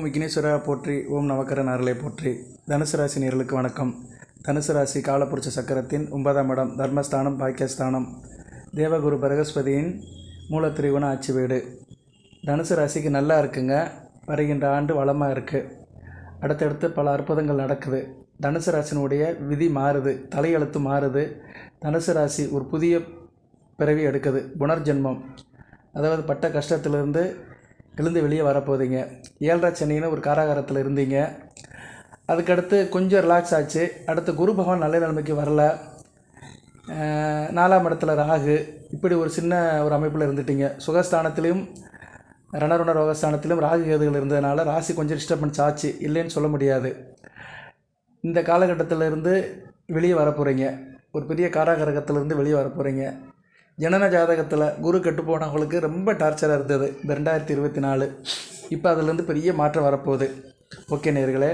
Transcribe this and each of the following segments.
விக்னேஸ்வரா போற்றி, ஓம் நவக்கரன் அருளை போற்றி. தனுசு ராசி நேயர்களுக்கு வணக்கம். தனுசு ராசி காலப்புருஷ சக்கரத்தின் 9ஆம் இடம், தர்மஸ்தானம், பாக்கியஸ்தானம், தேவகுரு பிரகஸ்பதியின் மூலத்திரிகுண ஆட்சி வீடு. தனுசு ராசிக்கு நல்லா இருக்குங்க. வருகின்ற ஆண்டு வளமாக இருக்குது. அடுத்தடுத்து பல அற்புதங்கள் நடக்குது. தனுசு ராசினுடைய விதி மாறுது, தலையெழுத்து மாறுது. தனுசு ராசி ஒரு புதிய பிறவி எடுக்குது, புனர்ஜென்மம். அதாவது பட்ட கஷ்டத்திலிருந்து எழுந்து வெளியே வரப்போகுதுங்க. 7.5 சனின்னு ஒரு காராகாரத்தில் இருந்தீங்க. அதுக்கடுத்து கொஞ்சம் ரிலாக்ஸ் ஆச்சு. அடுத்து குரு பகவான் நல்ல நிலைமைக்கு வரல. 4ஆம் இடத்துல ராகு, இப்படி ஒரு சின்ன ஒரு அமைப்பில் இருந்துட்டீங்க. சுகஸ்தானத்திலையும் ரணருண ரோகஸ்தானத்திலும் ராகு கேதுகள் இருந்ததுனால ராசி கொஞ்சம் டிஸ்டர்பன்ஸ் ஆச்சு, இல்லைன்னு சொல்ல முடியாது. இந்த காலகட்டத்திலிருந்து வெளியே வரப்போகிறீங்க. ஒரு பெரிய காராகிரகத்திலிருந்து வெளியே வரப்போகிறீங்க. ஜனன ஜாதகத்தில் குரு கெட்டு போனவங்களுக்கு ரொம்ப டார்ச்சராக இருந்தது இந்த 2024. இப்போ அதிலேருந்து பெரிய மாற்றம் வரப்போகுது. ஓகே நேயர்களே,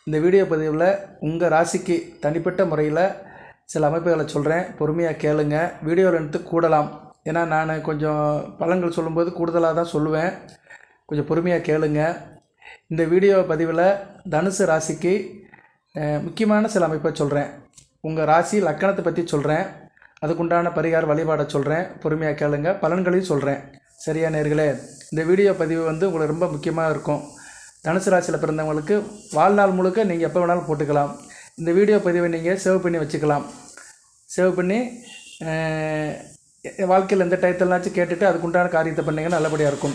இந்த வீடியோ பதிவில் உங்கள் ராசிக்கு தனிப்பட்ட முறையில் சில அமைப்புகளை சொல்கிறேன், பொறுமையாக கேளுங்க. வீடியோவில் எடுத்து கூடலாம், ஏன்னா நான் கொஞ்சம் பலன்கள் சொல்லும்போது கூடுதலாக தான் சொல்லுவேன். கொஞ்சம் பொறுமையாக கேளுங்க. இந்த வீடியோ பதிவில் தனுசு ராசிக்கு முக்கியமான சில அமைப்பை சொல்கிறேன். உங்கள் ராசி லக்கணத்தை பற்றி சொல்கிறேன், அதுக்குண்டான பரிகார வழிபாடை சொல்கிறேன். பொறுமையாக கேளுங்க, பலன்களையும் சொல்கிறேன். சரியா நேயர்களே, இந்த வீடியோ பதிவு உங்களுக்கு ரொம்ப முக்கியமாக இருக்கும். தனுசு ராசியில் பிறந்தவங்களுக்கு வாழ்நாள் முழுக்க நீங்கள் எப்போ வேணாலும் போட்டுக்கலாம். இந்த வீடியோ பதிவை நீங்கள் சேவ் பண்ணி வச்சுக்கலாம். சேவ் பண்ணி வாழ்க்கையில் எந்த டயத்தில்னாச்சும் கேட்டுட்டு அதுக்குண்டான காரியத்தை பண்ணிங்கன்னா நல்லபடியாக இருக்கும்.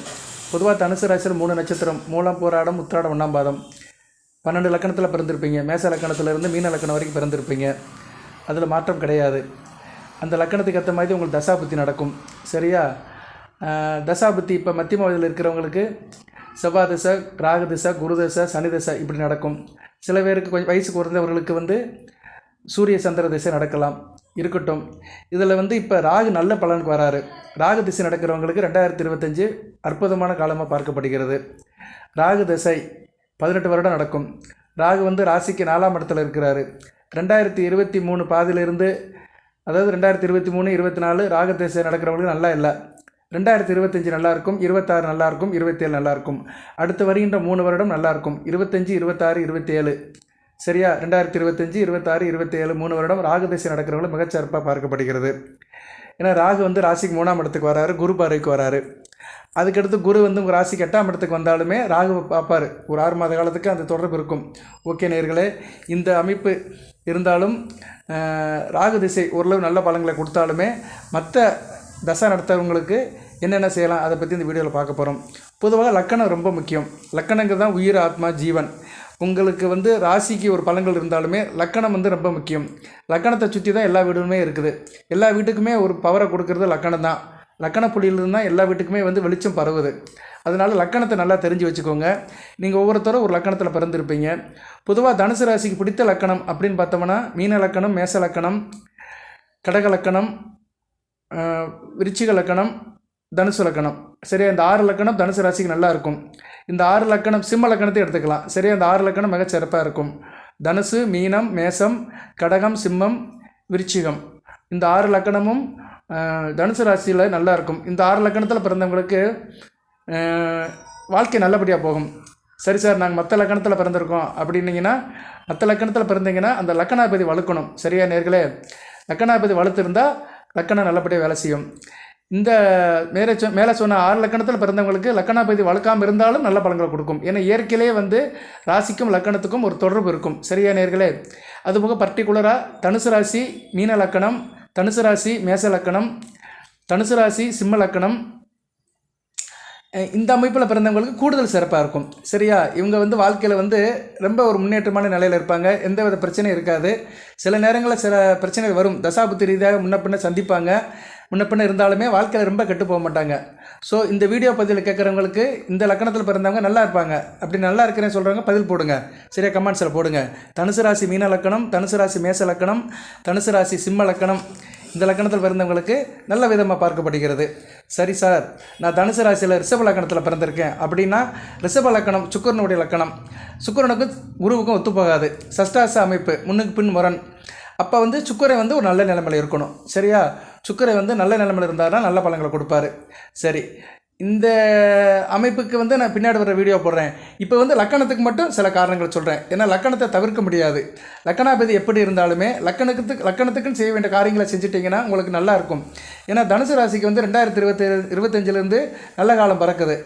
பொதுவாக தனுசு ராசியில் 3 நட்சத்திரம்: மூலம், போராடம், உத்திராடம், 1ஆம் பாதம். 12 லக்கணத்தில் பிறந்திருப்பீங்க. மேச லக்கணத்திலேருந்து மீன லக்கணம் வரைக்கும் பிறந்திருப்பீங்க. அதில் மாற்றம் கிடையாது. அந்த லக்கணத்துக்கு ஏற்ற மாதிரி உங்களுக்கு தசாபுத்தி நடக்கும். சரியா? தசாபுத்தி இப்போ மத்தியம வயதில் இருக்கிறவங்களுக்கு செவ்வாய் திசை, ராகு திசை, குரு திசை, சனி திசை இப்படி நடக்கும். சில பேருக்கு கொஞ்சம் வயசு குறைந்தவர்களுக்கு சூரிய சந்திர திசை நடக்கலாம். இருக்கட்டும். இதில் இப்போ ராகு நல்ல பலனுக்கு வராரு. ராகு திசை நடக்கிறவங்களுக்கு 2025 அற்புதமான காலமாக பார்க்கப்படுகிறது. ராகு திசை 18 வருடம் நடக்கும். ராகு ராசிக்கு 4ஆம் இடத்துல இருக்கிறாரு. 2023 பாதியிலிருந்து, அதாவது 2023, 24 ராகு திசை நடக்கிறவங்களுக்கு நல்லா இல்லை. 2025 நல்லாயிருக்கும், 26 நல்லாயிருக்கும், 27 நல்லாயிருக்கும். அடுத்து வருகின்ற 3 வருடம் நல்லாயிருக்கும். 25, 26, 27. சரியா? 2025, 26, 27 3 வருடம் ராகு திசை நடக்கிறவங்களுக்கு மிகச்சிறப்பாக பார்க்கப்படுகிறது. ஏன்னா ராகு ராசிக்கு 3ஆம் இடத்துக்கு வராரு, குரு பார்வைக்கு வராரு. அதுக்கடுத்து குரு உங்கள் ராசிக்கு 8ஆம் இடத்துக்கு வந்தாலுமே ராகு பார்ப்பார். ஒரு 6 மாத காலத்துக்கு அந்த தொடர்பு இருக்கும். ஓகே நேயர்களே, இந்த அமைப்பு இருந்தாலும் ராகு திசை ஓரளவு நல்ல பலன்களை கொடுத்தாலுமே மற்ற தசை நடத்துறவங்களுக்கு என்னென்ன செய்யலாம் அதை பற்றி இந்த வீடியோவில் பார்க்க போகிறோம். பொதுவாக லக்கணம் ரொம்ப முக்கியம். லக்கணங்கிறது தான் உயிர், ஆத்மா, ஜீவன். உங்களுக்கு ராசிக்கு ஒரு பலன்கள் இருந்தாலுமே லக்கணம் ரொம்ப முக்கியம். லக்கணத்தை சுற்றி தான் எல்லா வீடுமே இருக்குது. எல்லா வீட்டுக்குமே ஒரு பவரை கொடுக்கறது லக்கணம் தான். லக்கண புள்ளியிலிருந்து தான் எல்லா வீட்டுக்குமே வெளிச்சம் பரவுது. அதனால் லக்கணத்தை நல்லா தெரிஞ்சு வச்சுக்கோங்க. நீங்கள் ஒவ்வொருத்தரும் ஒரு லக்கணத்தில் பிறந்திருப்பீங்க. பொதுவாக தனுசு ராசிக்கு பிடித்த லக்கணம் அப்படின்னு பார்த்தோம்னா மீன லக்கணம், மேச லக்கணம், கடக லக்கணம், விருச்சிக லக்கணம், தனுசு லக்கணம். சரியா? இந்த 6 லக்கணம் தனுசு ராசிக்கு நல்லா இருக்கும். இந்த 6 லக்கணம் சிம்ம லக்கணத்தை எடுத்துக்கலாம். சரியா? இந்த 6 லக்கணம் மிக சிறப்பாக இருக்கும். தனுசு, மீனம், மேசம், கடகம், சிம்மம், விருச்சிகம், இந்த 6 லக்கணமும் தனுசு ராசியில் நல்லா இருக்கும். இந்த 6 லக்கணத்தில் பிறந்தவங்களுக்கு வாழ்க்கை நல்லபடியாக போகும். சரி சார், நாங்கள் மற்ற லக்கணத்தில் பிறந்திருக்கோம் அப்படின்னீங்கன்னா, மற்ற லக்கணத்தில் பிறந்தீங்கன்னா அந்த லக்கணாதிபதி வலுக்கணும். சரியா நேர்களே? லக்கணாதிபதி வலுத்திருந்தால் லக்கணம் நல்லபடியாக வேலை செய்யும். இந்த மேலே சொன்ன 6 லக்கணத்தில் பிறந்தவங்களுக்கு லக்கணாதிபதி வலுக்காமல் இருந்தாலும் நல்ல பலன்களை கொடுக்கும். ஏன்னா இயற்கையிலே ராசிக்கும் லக்கணத்துக்கும் ஒரு தொடர்பு இருக்கும். சரியா நேர்களே? அதுபோக பர்டிகுலராக தனுசு ராசி மீன லக்கணம், தனுசு ராசி மேச லக்கணம், தனுசு ராசி சிம்ம லக்கணம், இந்த அமைப்பில் பிறந்தவங்களுக்கு கூடுதல் சிறப்பாக இருக்கும். சரியா? இவங்க வாழ்க்கையில் ரொம்ப ஒரு முன்னேற்றமான நிலையில் இருப்பாங்க. எந்த வித பிரச்சனையும் இருக்காது. சில நேரங்களில் சில பிரச்சனைகள் வரும். தசாபுத்தி ரீதியாக முன்ன பின்ன சந்திப்பாங்க. முன்ன பின்ன இருந்தாலுமே வாழ்க்கையில் ரொம்ப கெட்டு போக மாட்டாங்க. ஸோ இந்த வீடியோ பதிவில் கேட்குறவங்களுக்கு இந்த லக்கணத்தில் பிறந்தவங்க நல்லா இருப்பாங்க. அப்படி நல்லா இருக்கிறேன்னு சொல்கிறவங்க பதில் போடுங்க. சரியா? கமெண்ட்ஸில் போடுங்க. தனுசு ராசி மீன லக்கணம், தனுசு ராசி மேச லக்கணம், தனுசு ராசி சிம்ம லக்கணம், இந்த லக்கணத்தில் பிறந்தவங்களுக்கு நல்ல விதமாக பார்க்கப்படுகிறது. சரி சார், நான் தனுசு ராசியில் ரிஷப லக்கணத்தில் பிறந்திருக்கேன் அப்படின்னா, ரிஷப லக்கணம் சுக்கிரனுடைய லக்கணம். சுக்கிரனுக்கும் குருவுக்கும் ஒத்துப்போகாது. சஷ்டாச அமைப்பு, முன்னுக்கு பின் முரண். அப்போ சுக்கிரன் ஒரு நல்ல நிலைமையில் இருக்கணும். சரியா? சுக்கிரன் நல்ல நிலைமையில் இருந்தாருன்னா நல்ல பலன்களை கொடுப்பாரு. சரி, இந்த அமைப்புக்கு வந்து நான் பின்னாடி வர வீடியோ போடுறேன். இப்போ வந்து லக்கணத்துக்கு மட்டும் சில காரணங்கள் சொல்கிறேன். ஏன்னா லக்கணத்தை தவிர்க்க முடியாது. லக்கணாபதி எப்படி இருந்தாலுமே லக்கணத்துக்குன்னு செய்ய வேண்டிய காரியங்களை செஞ்சுட்டிங்கன்னா உங்களுக்கு நல்லா இருக்கும். ஏன்னா தனுசு ராசிக்கு வந்து 2025 நல்ல காலம் பிறக்குது.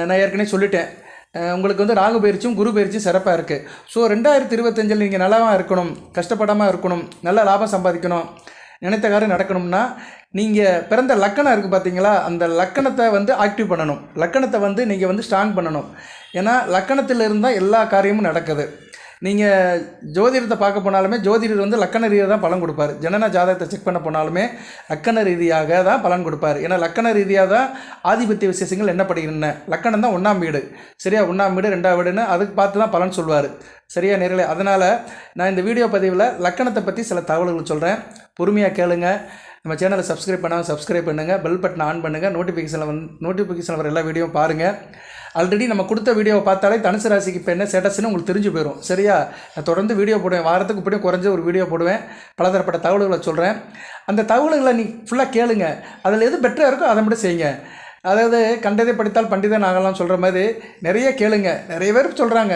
நான் ஏற்கனவே சொல்லிட்டேன். உங்களுக்கு வந்து ராகு பயிற்சியும் குரு பயிற்சியும் சிறப்பாக இருக்குது. ஸோ 2025 நீங்கள் நல்லாவாக இருக்கணும், கஷ்டப்படாமல் இருக்கணும், நல்ல லாபம் சம்பாதிக்கணும், நினைத்த காரியம் நடக்கணும்னா நீங்கள் பிறந்த லக்கணம் இருக்குது பார்த்தீங்களா, அந்த லக்கணத்தை வந்து ஆக்டிவ் பண்ணணும். லக்கணத்தை வந்து நீங்கள் வந்து ஸ்ட்ராங் பண்ணணும். ஏன்னா லக்கணத்தில் இருந்தால் எல்லா காரியமும் நடக்குது. நீங்கள் ஜோதிடத்தை பார்க்க போனாலுமே ஜோதிடர் வந்து லக்கண ரீதியாக தான் பலன் கொடுப்பார். ஜனன ஜாதகத்தை செக் பண்ண போனாலுமே லக்கண ரீதியாக தான் பலன் கொடுப்பார். ஏன்னா லக்கண ரீதியாக தான் ஆதிபத்திய விசேஷங்கள் என்ன படிக்கிறேன். லக்கணம் தான் 1ஆம் வீடு, சரியா? 1ஆம் வீடு 2ஆம் வீடுன்னு அதுக்கு பார்த்து தான் பலன் சொல்வார், சரியா நேர்களே? அதனால் நான் இந்த வீடியோ பதிவில் லக்கணத்தை பற்றி சில தகவல்கள் சொல்கிறேன். பொறுமையாக கேளுங்க. நம்ம சேனலை சப்ஸ்கிரைப் பண்ணாமல் சப்ஸ்கிரைப் பண்ணுங்கள், பெல் பட்டனை ஆன் பண்ணுங்கள், நோட்டிஃபிகேஷன் வர எல்லா வீடியோவும் பாருங்கள். ஆல்ரெடி நம்ம கொடுத்த வீடியோவை பார்த்தாலே தனுசு ராசிக்கு இப்போ என்ன ஸ்டேட்டஸ்ன்னு உங்களுக்கு தெரிஞ்சு போயிடும், சரியா? நான் தொடர்ந்து வீடியோ போடுவேன், வாரத்துக்கு இப்படியும் குறைஞ்ச ஒரு வீடியோ போடுவேன், பலதரப்பட்ட தகவல்களை சொல்கிறேன். அந்த தகவல்களை நீ ஃபுல்லாக கேளுங்க. அதில் எது பெட்டராக இருக்கோ அதை மட்டும் செய்யுங்க. அதாவது கண்டதை படித்தால் பண்டிதன் ஆகலாம் சொல்கிற மாதிரி நிறைய கேளுங்க. நிறைய பேர் சொல்கிறாங்க,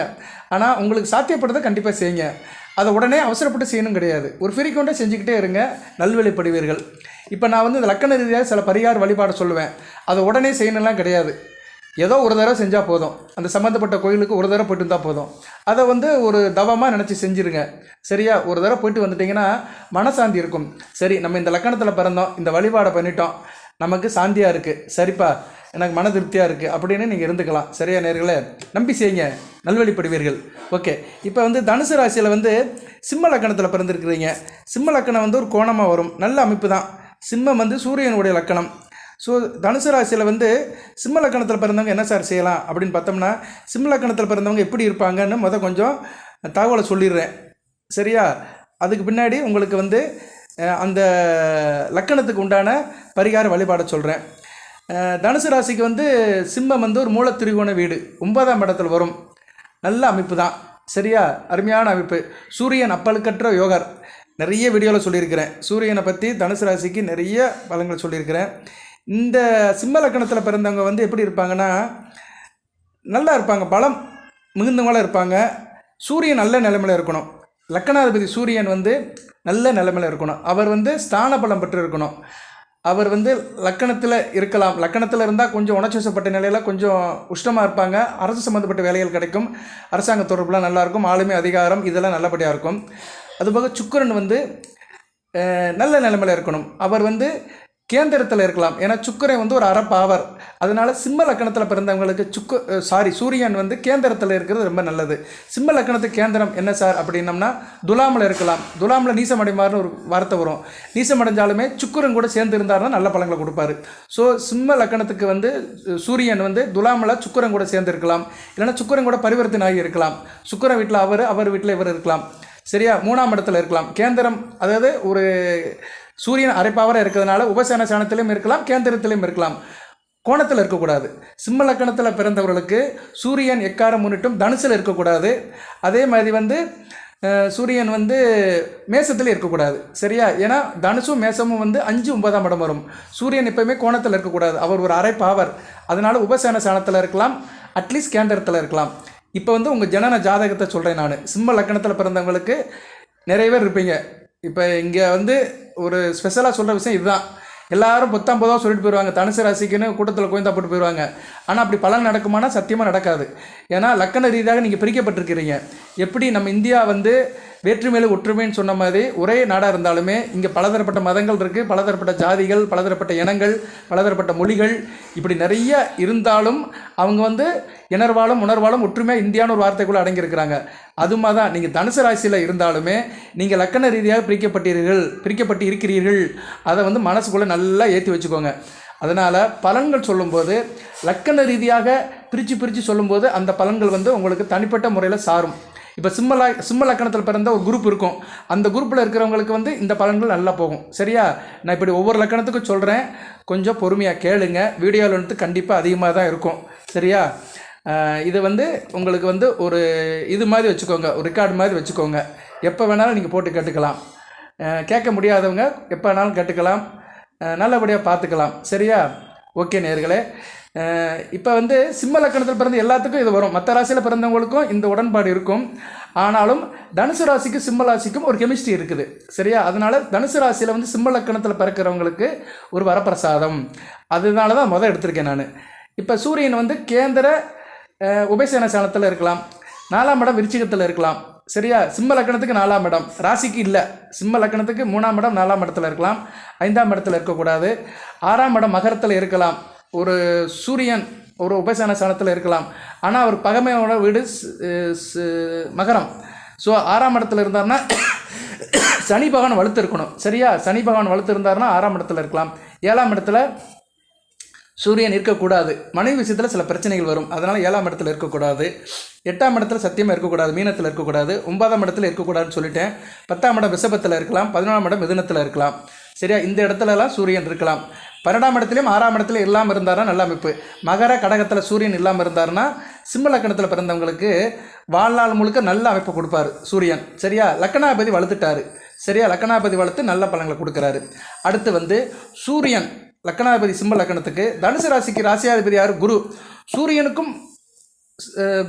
ஆனால் உங்களுக்கு சாத்தியப்படுறதை கண்டிப்பாக செய்யுங்க. அதை உடனே அவசரப்பட்டு செய்யணும் கிடையாது. ஒரு ஃப்ரீக்வெண்ட்டாக செஞ்சுக்கிட்டே இருங்க, நல்வழிப்படுவீர்கள். இப்போ நான் வந்து இந்த லக்கண ரீதியாக சில பரிகார வழிபாடு சொல்லுவேன். அதை உடனே செய்யணும்லாம் கிடையாது. ஏதோ ஒரு தடவை செஞ்சால் போதும். அந்த சம்மந்தப்பட்ட கோயிலுக்கு ஒரு தடவை போய்ட்டு இருந்தால் போதும். அதை வந்து ஒரு தவமாக நினச்சி செஞ்சுருங்க, சரியா? ஒரு தடவை போய்ட்டு வந்துட்டிங்கன்னா மனசாந்தி இருக்கும். சரி, நம்ம இந்த லக்கணத்தில் பிறந்தோம், இந்த வழிபாடை பண்ணிட்டோம், நமக்கு சாந்தியாக இருக்குது, சரிப்பா, எனக்கு மன திருப்தியாக இருக்குது அப்படின்னு நீங்கள் இருந்துக்கலாம், சரியா நேர்களே? நம்பி செய்யுங்க, நல்வழிப்படுவீர்கள். ஓகே, இப்போ வந்து தனுசு ராசியில் வந்து சிம்ம லக்கணத்தில் பிறந்திருக்கிறீங்க. சிம்ம லக்கணம் வந்து ஒரு கோணமாக வரும், நல்ல அமைப்பு தான். சிம்மம் வந்து சூரியனுடைய லக்கணம். ஸோ தனுசு ராசியில் வந்து சிம்ம லக்கணத்தில் பிறந்தவங்க என்ன சார் செய்யலாம் அப்படின்னு பார்த்தோம்னா, சிம்ம லக்கணத்தில் பிறந்தவங்க எப்படி இருப்பாங்கன்னு கொஞ்சம் தகவலை சொல்லிடுறேன், சரியா? அதுக்கு பின்னாடி உங்களுக்கு வந்து அந்த லக்கணத்துக்கு உண்டான பரிகார வழிபாடை சொல்கிறேன். தனுசு ராசிக்கு வந்து சிம்மம் வந்து ஒரு மூலத்திரிகோண வீடு 9ஆம் இடத்துல வரும். நல்ல அமைப்பு தான், சரியா? அருமையான அமைப்பு. சூரியன் அப்பழுக்கற்ற யோகர். நிறைய வீடியோவில் சொல்லியிருக்கிறேன் சூரியனை பற்றி, தனுசு ராசிக்கு நிறைய பலன்கள் சொல்லியிருக்கிறேன். இந்த சிம்ம லக்கணத்தில் பிறந்தவங்க வந்து எப்படி இருப்பாங்கன்னா, நல்லா இருப்பாங்க, பலம் மிகுந்தவங்களாக இருப்பாங்க. சூரியன் நல்ல நிலைமையில் இருக்கணும். லக்கணாதிபதி சூரியன் வந்து நல்ல நிலைமையில் இருக்கணும். அவர் வந்து ஸ்தான பலம் பெற்று இருக்கணும். அவர் வந்து லக்கணத்தில் இருக்கலாம். லக்கணத்தில் இருந்தால் கொஞ்சம் உணர்ச்சிவசப்பட்ட நிலையில் கொஞ்சம் உஷ்ணமாக இருப்பாங்க. அரசு சம்மந்தப்பட்ட வேலைகள் கிடைக்கும், அரசாங்க தொடர்புலாம் நல்லாயிருக்கும், ஆளுமை அதிகாரம் இதெல்லாம் நல்லபடியாக இருக்கும். அதுபோக சுக்கிரன் வந்து நல்ல நிலைமையில் இருக்கணும். அவர் வந்து கேந்திரத்தில் இருக்கலாம். ஏன்னா சுக்கிரன் வந்து ஒரு அறப்பாவர். அதனால் சிம்ம லக்கணத்தில் பிறந்தவங்களுக்கு சூரியன் வந்து கேந்திரத்தில் இருக்கிறது ரொம்ப நல்லது. சிம்ம லக்கணத்துக்கு கேந்திரம் என்ன சார் அப்படின்னம்னா துலாமில் இருக்கலாம். துலாமில் நீசமடைமாறுன்னு ஒரு வார்த்தை வரும். நீசமடைஞ்சாலுமே சுக்கிரன் கூட சேர்ந்து இருந்தாருன்னா நல்ல பலன்களை கொடுப்பாரு. ஸோ சிம்ம லக்கணத்துக்கு வந்து சூரியன் வந்து துலாமில் சுக்கிரன் கூட சேர்ந்து இருக்கலாம். இல்லைன்னா சுக்கிரன் கூட பரிவர்த்தனை ஆகி இருக்கலாம். சுக்கிரன் வீட்டில் அவர் வீட்டில் இவர் இருக்கலாம், சரியா? 3ஆம் இடத்துல இருக்கலாம். கேந்திரம் அதாவது ஒரு சூரியன் அரைப்பாவராக இருக்கிறதுனால உபசேன சாணத்திலையும் இருக்கலாம், கேந்திரத்திலையும் இருக்கலாம், கோணத்தில் இருக்கக்கூடாது. சிம்ம லக்கணத்தில் பிறந்தவர்களுக்கு சூரியன் எக்காரம் முன்னிட்டும் தனுசில் இருக்கக்கூடாது. அதே மாதிரி வந்து சூரியன் வந்து மேசத்தில் இருக்கக்கூடாது, சரியா? ஏன்னா தனுசும் மேசமும் வந்து 5, 9ஆம் இடம் வரும். சூரியன் எப்போயுமே கோணத்தில் இருக்கக்கூடாது, அவர் ஒரு அரைப்பாவர். அதனால் உபசேன சாணத்தில் இருக்கலாம், அட்லீஸ்ட் கேந்திரத்தில் இருக்கலாம். இப்போ வந்து உங்கள் ஜனன ஜாதகத்தை சொல்கிறேன் நான். சிம்ம லக்கணத்தில் பிறந்தவங்களுக்கு நிறைய பேர் இருப்பீங்க. இப்போ இங்கே வந்து ஒரு ஸ்பெஷலாக சொல்கிற விஷயம் இதுதான். எல்லாரும் 10-50 சொல்லிட்டு போயிடுவாங்க, தனுசு ராசிக்குன்னு கூட்டத்தில் கோயந்தா போட்டு போயிடுவாங்க. ஆனால் அப்படி பலன் நடக்குமானா சத்தியமாக நடக்காது. ஏன்னா லக்கண ரீதியாக நீங்கள் பிரிக்கப்பட்டிருக்கிறீங்க. எப்படி நம்ம இந்தியா வந்து வேற்றுமையில் ஒற்றுமைன்னு சொன்ன மாதிரி ஒரே நாடாக இருந்தாலுமே இங்கே பலதரப்பட்ட மதங்கள் இருக்குது, பலதரப்பட்ட ஜாதிகள், பலதரப்பட்ட இனங்கள், பலதரப்பட்ட மொழிகள், இப்படி நிறைய இருந்தாலும் அவங்க வந்து இணர்வாலும் உணர்வாலும் ஒற்றுமையாக இந்தியான்னு ஒரு வார்த்தைக்குள்ளே அடங்கியிருக்கிறாங்க. அது மாதிரி தான் நீங்கள் தனுசு ராசியில் இருந்தாலுமே நீங்கள் லக்கண ரீதியாக பிரிக்கப்பட்டு இருக்கிறீர்கள். அதை வந்து மனசுக்குள்ளே நல்லா ஏற்றி வச்சுக்கோங்க. அதனால் பலன்கள் சொல்லும்போது லக்கண ரீதியாக பிரித்து சொல்லும்போது அந்த பலன்கள் வந்து உங்களுக்கு தனிப்பட்ட முறையில் சாரும். இப்போ சிம்ம லக்கணத்தில் பிறந்த ஒரு குரூப் இருக்கும், அந்த குரூப்பில் இருக்கிறவங்களுக்கு வந்து இந்த பலன்கள் நல்லா போகும், சரியா? நான் இப்படி ஒவ்வொரு லக்கணத்துக்கும் சொல்கிறேன், கொஞ்சம் பொறுமையாக கேளுங்க. வீடியோவில் வந்து கண்டிப்பாக அதிகமாக தான் இருக்கும், சரியா? இது வந்து உங்களுக்கு வந்து ஒரு இது மாதிரி வச்சுக்கோங்க, ஒரு ரெக்கார்டு மாதிரி வச்சுக்கோங்க. எப்போ வேணாலும் நீங்கள் போட்டு கேட்டுக்கலாம். கேட்க முடியாதவங்க எப்போ வேணாலும் கேட்டுக்கலாம், நல்லபடியாக பார்த்துக்கலாம், சரியா? ஓகே நேயர்களே, இப்போ வந்து சிம்ம லக்கணத்தில் பிறந்த எல்லாத்துக்கும் இது வரும். மற்ற ராசியில் பிறந்தவங்களுக்கும் இந்த உடன்பாடு இருக்கும். ஆனாலும் தனுசு ராசிக்கும் சிம்ம ராசிக்கும் ஒரு கெமிஸ்ட்ரி இருக்குது, சரியா? அதனால் தனுசு ராசியில் வந்து சிம்ம லக்கணத்தில் பிறக்கிறவங்களுக்கு ஒரு வரப்பிரசாதம். அதனால தான் எடுத்திருக்கேன் நான். இப்போ சூரியன் வந்து கேந்திர உபயசேன சாணத்தில் இருக்கலாம், 4ஆம் இடம் விருச்சிகத்தில் இருக்கலாம், சரியா? சிம்ம லக்கணத்துக்கு 4ஆம் இடம், ராசிக்கு இல்லை. சிம்ம லக்கணத்துக்கு 3ஆம் இடம் 4ஆம் இடத்துல இருக்கலாம், 5ஆம் இடத்துல இருக்கக்கூடாது. 6ஆம் இடம் மகரத்தில் இருக்கலாம். ஒரு சூரியன் ஒரு உபயசேன சாணத்தில் இருக்கலாம், ஆனால் அவர் பகைமையோட வீடு மகரம். ஸோ 6ஆம் இடத்துல இருந்தார்னா சனி பகவான் வலுத்து இருக்கணும், சரியா? சனி பகவான் வலுத்து இருந்தார்னா 6ஆம் இடத்துல இருக்கலாம். 7ஆம் இடத்துல சூரியன் இருக்கக்கூடாது. மனைவி விஷயத்தில் சில பிரச்சனைகள் வரும், அதனால் 7ஆம் இடத்துல இருக்கக்கூடாது. 8ஆம் இடத்துல சத்தியமாக இருக்கக்கூடாது, மீனத்தில் இருக்கக்கூடாது. 9ஆம் இடத்துல இருக்கக்கூடாதுன்னு சொல்லிட்டேன். 10ஆம் இடம் ரிஷபத்தில் இருக்கலாம், 11ஆம் இடம் மிதுனத்தில் இருக்கலாம், சரியா? இந்த இடத்துலலாம் சூரியன் இருக்கலாம். 12ஆம் இடத்துலையும் 6ஆம் இடத்துல இல்லாமல் இருந்தார்னா நல்ல அமைப்பு. மகர கடகத்தில் சூரியன் இல்லாமல் இருந்தார்னா சிம்ம லக்கணத்தில் பிறந்தவங்களுக்கு வாழ்நாள் முழுக்க நல்ல அமைப்பை கொடுப்பாரு சூரியன், சரியா? லக்கணாபதி வளர்த்துட்டாரு, சரியா? லக்கணாபதி வளர்த்து நல்ல பலன்களை கொடுக்குறாரு. அடுத்து வந்து சூரியன் லக்கணாதிபதி சிம்ம லக்கணத்துக்கு, தனுசு ராசிக்கு ராசியாதிபதி யார்? குரு. சூரியனுக்கும்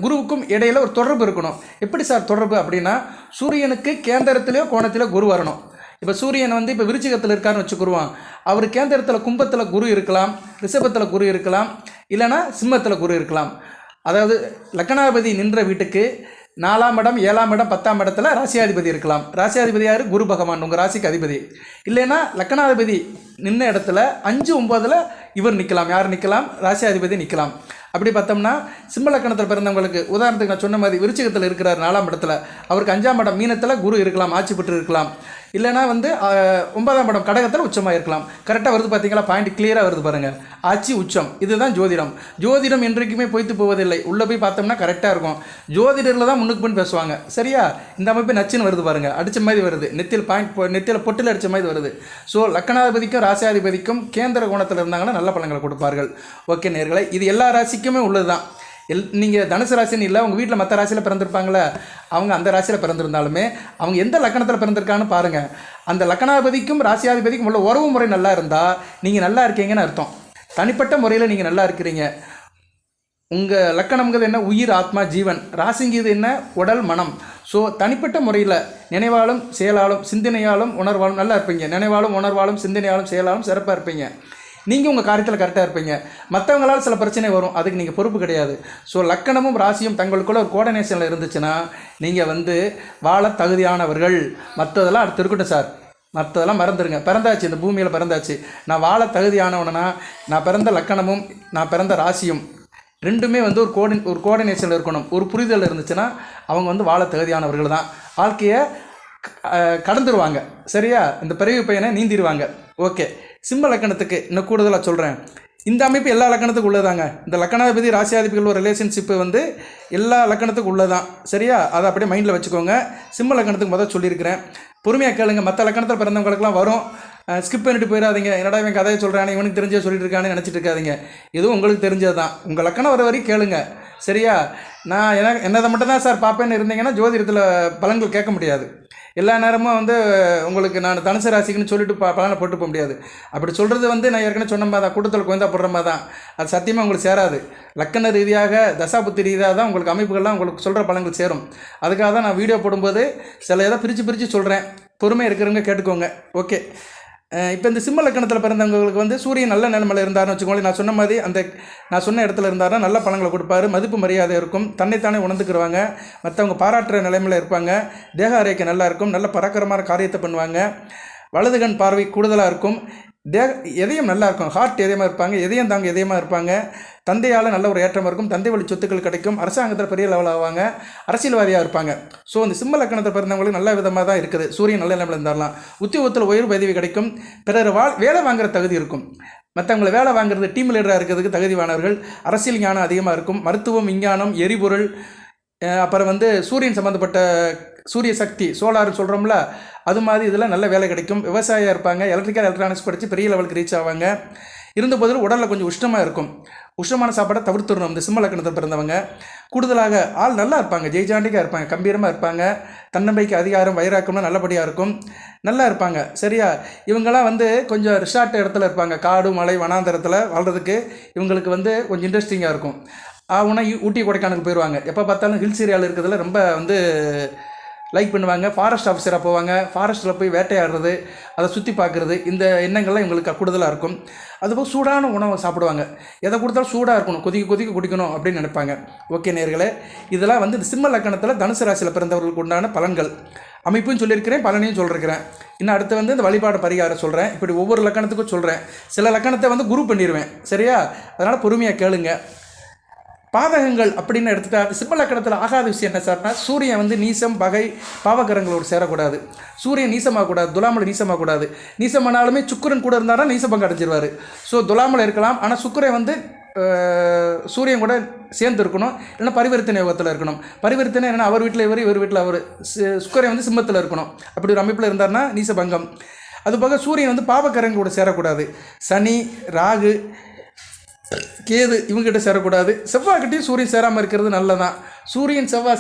குருவுக்கும் இடையில ஒரு தொடர்பு இருக்கணும். எப்படி சார் தொடர்பு அப்படின்னா, சூரியனுக்கு கேந்திரத்திலேயோ கோணத்திலேயோ குரு வரணும். இப்போ சூரியன் வந்து இப்போ விருச்சிகத்தில் இருக்காருன்னு வச்சுக்குருவான், அவர் கேந்திரத்தில் கும்பத்தில் குரு இருக்கலாம், ரிஷபத்தில் குரு இருக்கலாம், இல்லைனா சிம்மத்தில் குரு இருக்கலாம். அதாவது லக்கணாதிபதி நின்ற வீட்டுக்கு 4ஆம் இடம் 7ஆம் இடம் 10ஆம் இடத்துல ராசியாதிபதி இருக்கலாம். ராசியாதிபதி யார்? குரு பகவான், உங்கள் ராசிக்கு அதிபதி. இல்லைன்னா லக்கணாதிபதி நின்ன இடத்துல 5, 9 இவர் நிற்கலாம். யார் நிற்கலாம்? ராசியாதிபதி நிற்கலாம். அப்படி பார்த்தோம்னா சிம்ம லக்கணத்தில் பிறந்தவங்களுக்கு, உதாரணத்துக்கு நான் சொன்ன மாதிரி விருச்சிகத்தில் இருக்கிறார் 4ஆம் இடத்துல, அவருக்கு 5ஆம் இடம் மீனத்தில் குரு இருக்கலாம், ஆட்சி பெற்று இருக்கலாம். இல்லைனா வந்து 9ஆம் இடம் கடகத்தில் உச்சமாக இருக்கலாம். கரெக்டாக வருது பார்த்தீங்களா? பாயிண்ட் கிளியராக வருது பாருங்கள். ஆட்சி உச்சம், இதுதான் ஜோதிடம். ஜோதிடம் என்றைக்குமே பொய்த்து போவதில்லை. உள்ளே போய் பார்த்தோம்னா கரெக்டாக இருக்கும். ஜோதிடரில் தான் முன்னுக்கு பின் பேசுவாங்க, சரியா? இந்த அமைப்பு நச்சுன்னு வருது பாருங்கள், அடித்த மாதிரி வருது, நெத்தியில் பாயிண்ட் நெத்தியில் பொட்டில் அடித்த மாதிரி வருது. ஸோ லக்கணாதிபதிக்கும் ராசியாதிபதிக்கும் கேந்திர கோணத்தில் இருந்தாங்கன்னா நல்ல பலன்களை கொடுப்பார்கள். ஓகே நேயர்களே, இது எல்லா ராசிக்குமே உள்ளது தான். நீங்கள் தனுசு ராசின்னு இல்லை, உங்கள் வீட்டில் மற்ற ராசியில் பிறந்திருப்பாங்களே, அவங்க அந்த ராசியில் பிறந்திருந்தாலுமே அவங்க எந்த லக்கணத்தில் பிறந்திருக்கான்னு பாருங்கள். அந்த லக்கணாதிபதிக்கும் ராசியாதிபதிக்கும் உள்ள உறவு முறை நல்லா இருந்தால் நீங்கள் நல்லா இருக்கீங்கன்னு அர்த்தம். தனிப்பட்ட முறையில் நீங்கள் நல்லா இருக்கிறீங்க. உங்கள் லக்கணம்ங்கிறது என்ன? உயிர், ஆத்மா, ஜீவன். ராசிங்கிறது என்ன? உடல், மனம். ஸோ தனிப்பட்ட முறையில் நினைவாலும் செயலாலும் சிந்தனையாலும் உணர்வாலும் நல்லா இருப்பீங்க. நினைவாலும் உணர்வாலும் சிந்தனையாலும் செயலாலும் சிறப்பாக இருப்பீங்க. நீங்கள் உங்கள் காரியத்தில் கரெக்டாக இருப்பீங்க. மற்றவங்களால் சில பிரச்சனை வரும், அதுக்கு நீங்கள் பொறுப்பு கிடையாது. ஸோ லக்கணமும் ராசியும் தங்களுக்குள்ள ஒரு கோஆர்டினேஷனில் இருந்துச்சுன்னா நீங்கள் வந்து வாழ தகுதியானவர்கள். மற்றதெல்லாம் அடுத்து இருக்கட்டும் சார், மற்றதெல்லாம் மறந்துடுங்க. பிறந்தாச்சு, இந்த பூமியில் பிறந்தாச்சு. நான் வாழ தகுதியானவனா, நான் பிறந்த லக்கணமும் நான் பிறந்த ராசியும் ரெண்டுமே வந்து ஒரு கோஆர்டினேஷனில் இருக்கணும். ஒரு புரிதல் இருந்துச்சுன்னா அவங்க வந்து வாழ தகுதியானவர்கள் தான். வாழ்க்கையை கடந்துருவாங்க, சரியா? இந்த பிறவி பையனை நீந்திடுவாங்க. ஓகே, சிம்ம லக்கணத்துக்கு இன்னும் கூடுதலாக சொல்கிறேன். இந்த அமைப்பு எல்லா லக்கணத்துக்கும் உள்ளதாங்க. இந்த லக்கணாதிபதி ராசியாதிபதிகள் ஒரு ரிலேஷன்ஷிப்பு வந்து எல்லா லக்கணத்துக்கும் உள்ளதான், சரியா? அதை அப்படியே மைண்டில் வச்சுக்கோங்க. சிம்ம லக்கணத்துக்கு முதல் சொல்லியிருக்கிறேன், பொறுமையாக கேளுங்க. மற்ற லக்கணத்தில் பிறந்தவங்களுக்குலாம் வரும், ஸ்கிப் பண்ணிட்டு போயிடாதீங்க. என்னடா இவன் கதையை சொல்கிறானே, இவனுக்கு தெரிஞ்சே சொல்லிட்டு இருக்கானே நினச்சிட்டு இருக்காதிங்க. இதுவும் உங்களுக்கு தெரிஞ்சது தான். உங்கள் லக்கணம் வர வரைக்கும் கேளுங்க, சரியா? நான் என்னதை மட்டும் தான் சார் பார்ப்பேன்னு இருந்தீங்கன்னா ஜோதிடத்தில் பலன்கள் கேட்க முடியாது. எல்லா நேரமும் வந்து உங்களுக்கு நான் தனுசு ராசிக்குன்னு சொல்லிட்டு பலனை போட்டு போக முடியாது. அப்படி சொல்கிறது வந்து நான் ஏற்கனவே சொன்ன மாதிரி தான், கூட்டத்தில் கோயந்தா போடுற மாதிரி தான். அது சத்தியமாக உங்களுக்கு சேராது. லக்கண ரீதியாக தசாபுத்தி ரீதியாக தான் உங்களுக்கு அமைப்புகள்லாம் உங்களுக்கு சொல்கிற பலன்கள் சேரும். அதுக்காக தான் நான் வீடியோ போடும்போது சில எதாவது பிரித்து சொல்கிறேன். பொறுமை இருக்கிறவங்க கேட்டுக்கோங்க. ஓகே, இப்போ இந்த சிம்ம லக்கணத்தில் பிறந்தவங்களுக்கு வந்து சூரியன் நல்ல நிலைமையில் இருந்தாருன்னு வச்சுக்கோங்களேன். நான் சொன்ன மாதிரி நான் சொன்ன இடத்துல இருந்தாருன்னா நல்ல பலன்களை கொடுப்பாரு. மதிப்பு மரியாதை இருக்கும், தன்னைத்தானே உணர்ந்துக்குருவாங்க, மற்றவங்க பாராட்டுற நிலைமையில் இருப்பாங்க, தேக ஆரோக்கியம் நல்லா இருக்கும், நல்ல பராக்கிரமான காரியத்தை பண்ணுவாங்க, வலது கண் பார்வை கூடுதலாக இருக்கும், எதையும் நல்லா இருக்கும், ஹார்ட் எதையமாக இருப்பாங்க, எதையும் தாங்க எதையமாக இருப்பாங்க, தந்தையால் நல்ல ஒரு ஏற்றம் இருக்கும், தந்தை வழி சொத்துக்கள் கிடைக்கும், அரசாங்கத்தில் பெரிய லெவல் ஆவாங்க, அரசியல்வாதியாக இருப்பாங்க. ஸோ இந்த சிம்ம லக்கணத்தில் பிறந்தவங்களுக்கு நல்ல விதமாக தான் இருக்குது. சூரியன் நல்ல நிலைமையில் இருந்தாலும் உத்தியோகத்தில் உயர் பதவி கிடைக்கும், பிறர் வேலை வாங்குகிற தகுதி இருக்கும், மற்றவங்களை வேலை வாங்குறது டீம் லீடராக இருக்கிறதுக்கு தகுதியானவர்கள், அரசியல் ஞானம் அதிகமாக இருக்கும், மருத்துவம், விஞ்ஞானம், எரிபொருள், அப்புறம் வந்து சூரியன் சம்மந்தப்பட்ட சூரிய சக்தி சோலார் சொல்கிறோம்ல, அது மாதிரி இதில் நல்ல வேலை கிடைக்கும். விவசாயியாக இருப்பாங்க, எலக்ட்ரிக்கல் எலக்ட்ரானிக்ஸ் படித்து பெரிய லெவலுக்கு ரீச் ஆவாங்க. இருந்த போதிலும் உடலில் கொஞ்சம் உஷ்ணமாக இருக்கும். உஷ்ணமான சாப்பாடை தவிர்த்துடணும். இந்த சிம்ம லக்னத்தில் பிறந்தவங்க கூடுதலாக ஆள் நல்லா இருப்பாங்க, ஜெய்ஜாண்டிக்காக இருப்பாங்க, கம்பீரமாக இருப்பாங்க, தன்னம்பிக்கை, அதிகாரம், வைராக்கம்லாம் நல்லபடியாக இருக்கும், நல்லா இருப்பாங்க. சரியா? இவங்கெல்லாம் வந்து கொஞ்சம் ரிசார்ட் இடத்துல இருப்பாங்க, காடு மலை வனாந்தரத்தில் வாழ்கிறதுக்கு இவங்களுக்கு வந்து கொஞ்சம் இன்ட்ரெஸ்டிங்காக இருக்கும். ஆகுனா ஊட்டி கொடைக்கானலுக்கு போயிடுவாங்க. எப்போ பார்த்தாலும் ஹில்ஸ் ஏரியாவில் இருக்கிறதுல ரொம்ப வந்து லைக் பண்ணுவாங்க. ஃபாரஸ்ட் ஆஃபீஸராக போவாங்க, ஃபாரஸ்ட்டில் போய் வேட்டையாடுறது, அதை சுற்றி பார்க்குறது, இந்த எண்ணங்கள்லாம் இவங்களுக்கு கூடுதலாக இருக்கும். அதுபோல் சூடான உணவை சாப்பிடுவாங்க. எதை கொடுத்தாலும் சூடாக இருக்கணும், கொதிக்க கொதிக்க குடிக்கணும் அப்படின்னு நினைப்பாங்க. ஓகே நேயர்களே, இதெல்லாம் வந்து இந்த சிம்ம லக்கணத்தில் தனுசு ராசியில் பிறந்தவர்களுக்கு உண்டான பலன்கள். அமைப்பும் சொல்லியிருக்கிறேன், பலனையும் சொல்லியிருக்கிறேன். இன்னும் அடுத்து வந்து இந்த வழிபாடு பரிகாரம் சொல்கிறேன். இப்படி ஒவ்வொரு லக்கணத்துக்கும் சொல்கிறேன். சில லக்கணத்தை வந்து குரு பண்ணிடுவேன். சரியா? அதனால் பொறுமையாக கேளுங்க. பாதகங்கள் அப்படின்னு எடுத்துட்டா சிம்ம லக்கணத்தில் ஆகாத விஷயம் என்ன சார்னா, சூரியன் வந்து நீசம், பகை, பாவகரங்களோடு சேரக்கூடாது. சூரியன் நீசமாகக்கூடாது, துலாமல் நீசமாகக்கூடாது. நீசமானாலுமே சுக்கிரன் கூட இருந்தாரா நீசபங்கம் அடைஞ்சிருவார். ஸோ துலாமல் இருக்கலாம், ஆனால் சுக்கிரன் வந்து சூரியன் கூட சேர்ந்து இருக்கணும், இல்லைன்னா பரிவர்த்தனை யோகத்தில் இருக்கணும். பரிவர்த்தனை என்னென்னா அவர் வீட்டில் இவர் வீட்டில் அவர், சுக்கிரன் வந்து சிம்மத்தில் இருக்கணும். அப்படி ஒரு அமைப்பில் இருந்தார்னா நீசபங்கம். அதுபோக சூரியன் வந்து பாவகரங்களோடு சேரக்கூடாது. சனி, ராகு, கேது இவங்ககிட்ட சேரக்கூடாது. செவ்வாய்கிட்டையும் சூரியன் சேராமல் இருக்கிறது நல்லதான். சூரியன் செவ்வாய்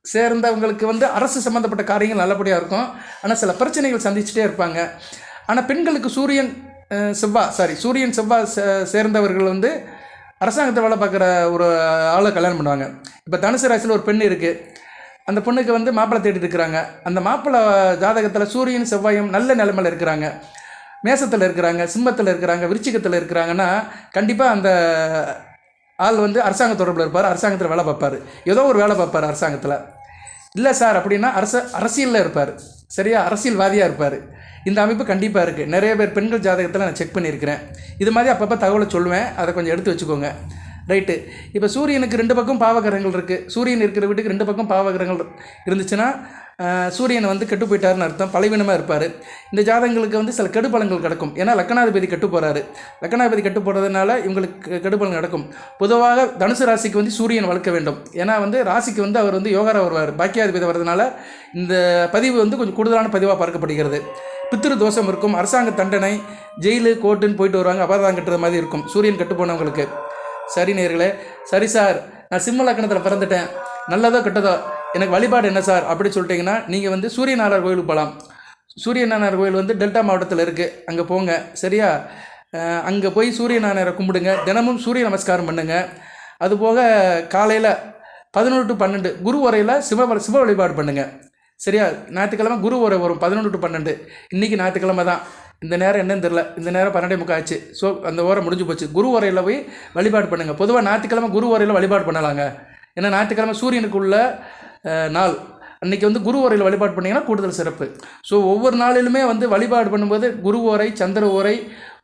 சேர்ந்தவங்களுக்கு வந்து அரசு சம்மந்தப்பட்ட காரியங்கள் நல்லபடியாக இருக்கும். ஆனால் சில பிரச்சனைகள் சந்திச்சுட்டே இருப்பாங்க. ஆனால் பெண்களுக்கு சூரியன் செவ்வாய் சேர்ந்தவர்கள் வந்து அரசாங்கத்தை வேலை பார்க்குற ஒரு ஆளை கல்யாணம் பண்ணுவாங்க. இப்போ தனுசு ராசியில் ஒரு பெண் இருக்குது. அந்த பொண்ணுக்கு வந்து மாப்பிள்ளை தேடிட்டு இருக்கிறாங்க. அந்த மாப்பிள்ளை ஜாதகத்தில் சூரியன் செவ்வாயும் நல்ல நிலைமையில் இருக்கிறாங்க, மேசத்தில் இருக்கிறாங்க, சிம்மத்தில் இருக்கிறாங்க, விருச்சிகத்தில் இருக்கிறாங்கன்னா கண்டிப்பாக அந்த ஆள் வந்து அரசாங்க தொடர்பில் இருப்பார், அரசாங்கத்தில் வேலை பார்ப்பார், ஏதோ ஒரு வேலை பார்ப்பார் அரசாங்கத்தில். இல்லை சார் அப்படின்னா அரசியலில் இருப்பார். சரியா? அரசியல்வாதியாக இருப்பார். இந்த அமைப்பு கண்டிப்பாக இருக்குது. நிறைய பேர் பெண்கள் ஜாதகத்தில் நான் செக் பண்ணியிருக்கிறேன். இது மாதிரி அப்பப்போ தகவலை சொல்லுவேன், அதை கொஞ்சம் எடுத்து வச்சுக்கோங்க. ரைட்டு. இப்போ சூரியனுக்கு 2 பக்கம் பாவகிரகங்கள் இருக்குது. சூரியன் இருக்கிற வீட்டுக்கு 2 பக்கம் பாவகிரகங்கள் இருந்துச்சுன்னா சூரியன் வந்து கெட்டு போயிட்டாருன்னு அர்த்தம், பலவீனமாக இருப்பார். இந்த ஜாதகங்களுக்கு வந்து சில கெடுபலங்கள் கிடக்கும். ஏன்னா லக்கணாதிபதி கெட்டு போகிறாரு. லக்கணாதிபதி கெட்டு போகிறதுனால இவங்களுக்கு கெடுபலன் நடக்கும். பொதுவாக தனுசு ராசிக்கு வந்து சூரியன் வளர்க்க வேண்டும். ஏன்னா வந்து ராசிக்கு வந்து அவர் வந்து யோகாரா வருவார், பாக்கியாதிபதி வர்றதுனால இந்த பதிவு வந்து கொஞ்சம் கூடுதலான பதிவாக பார்க்கப்படுகிறது. பித்திரு தோஷம் இருக்கும், அரசாங்க தண்டனை, ஜெயிலு, கோர்ட்டுன்னு போயிட்டு வருவாங்க, அபராதம் கட்டுற மாதிரி இருக்கும் சூரியன் கெட்டு போனவங்களுக்கு. சரி நேயர்களே, சரி சார் நான் சிம்ம லக்கணத்தில் பிறந்துட்டேன், நல்லதோ கெட்டதோ எனக்கு வழிபாடு என்ன சார் அப்படி சொல்லிட்டிங்கன்னா நீங்கள் வந்து சூரியநாராயணர் கோயிலுக்கு போகலாம். சூரியநாராயணர் கோயில் வந்து டெல்டா மாவட்டத்தில் இருக்குது, அங்கே போங்க. சரியா? அங்கே போய் சூரியநாராயணரை கும்பிடுங்க, தினமும் சூரிய நமஸ்காரம் பண்ணுங்கள். அதுபோக காலையில் 11 to 12 குரு வரையில் சிவ வழிபாடு பண்ணுங்கள். சரியா? ஞாயிற்றுக்கிழமை குரு உரை வரும் 11 to 12. இன்றைக்கி ஞாயிற்றுக்கிழமை தான், இந்த நேரம் என்னன்னு தெரில, இந்த நேரம் 12:45 ஆச்சு. ஸோ அந்த ஓரம் முடிஞ்சு போச்சு. குரு உரையில் போய் வழிபாடு பண்ணுங்கள். பொதுவாக ஞாயிற்றுக்கிழமை குரு உரையில் வழிபாடு பண்ணலாங்க. ஏன்னா ஞாயிற்றுக்கிழமை சூரியனுக்குள்ள நாள், அன்றைக்கி வந்து குரு உரையில் வழிபாடு பண்ணிங்கன்னா கூடுதல் சிறப்பு. ஸோ ஒவ்வொரு நாளிலுமே வந்து வழிபாடு பண்ணும்போது குரு ஓரை, சந்திர ஓரை,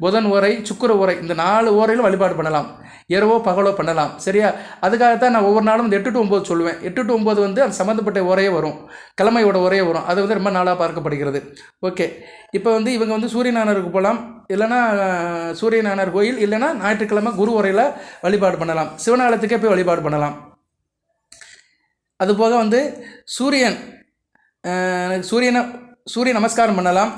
புதன் ஓரை, சுக்கிர ஓரை, இந்த 4 ஓரையிலும் வழிபாடு பண்ணலாம். இரவோ பகலோ பண்ணலாம். சரியா? அதுக்காகத்தான் நான் ஒவ்வொரு நாளும் இந்த 8 to 9 சொல்லுவேன். 8 to 9 வந்து அது சம்மந்தப்பட்ட உரையே வரும், கிழமையோட உரையே வரும். அது வந்து ரொம்ப நாளாக பார்க்கப்படுகிறது. ஓகே. இப்போ வந்து இவங்க வந்து சூரியநாராயணருக்கு போகலாம், இல்லைனா சூரியநாராயணர் கோயில், இல்லைனா ஞாயிற்றுக்கிழமை குரு உரையில் வழிபாடு பண்ணலாம். சிவனாலயத்துக்கே போய் வழிபாடு பண்ணலாம். அதுபோக வந்து சூரிய நமஸ்காரம் பண்ணலாம்.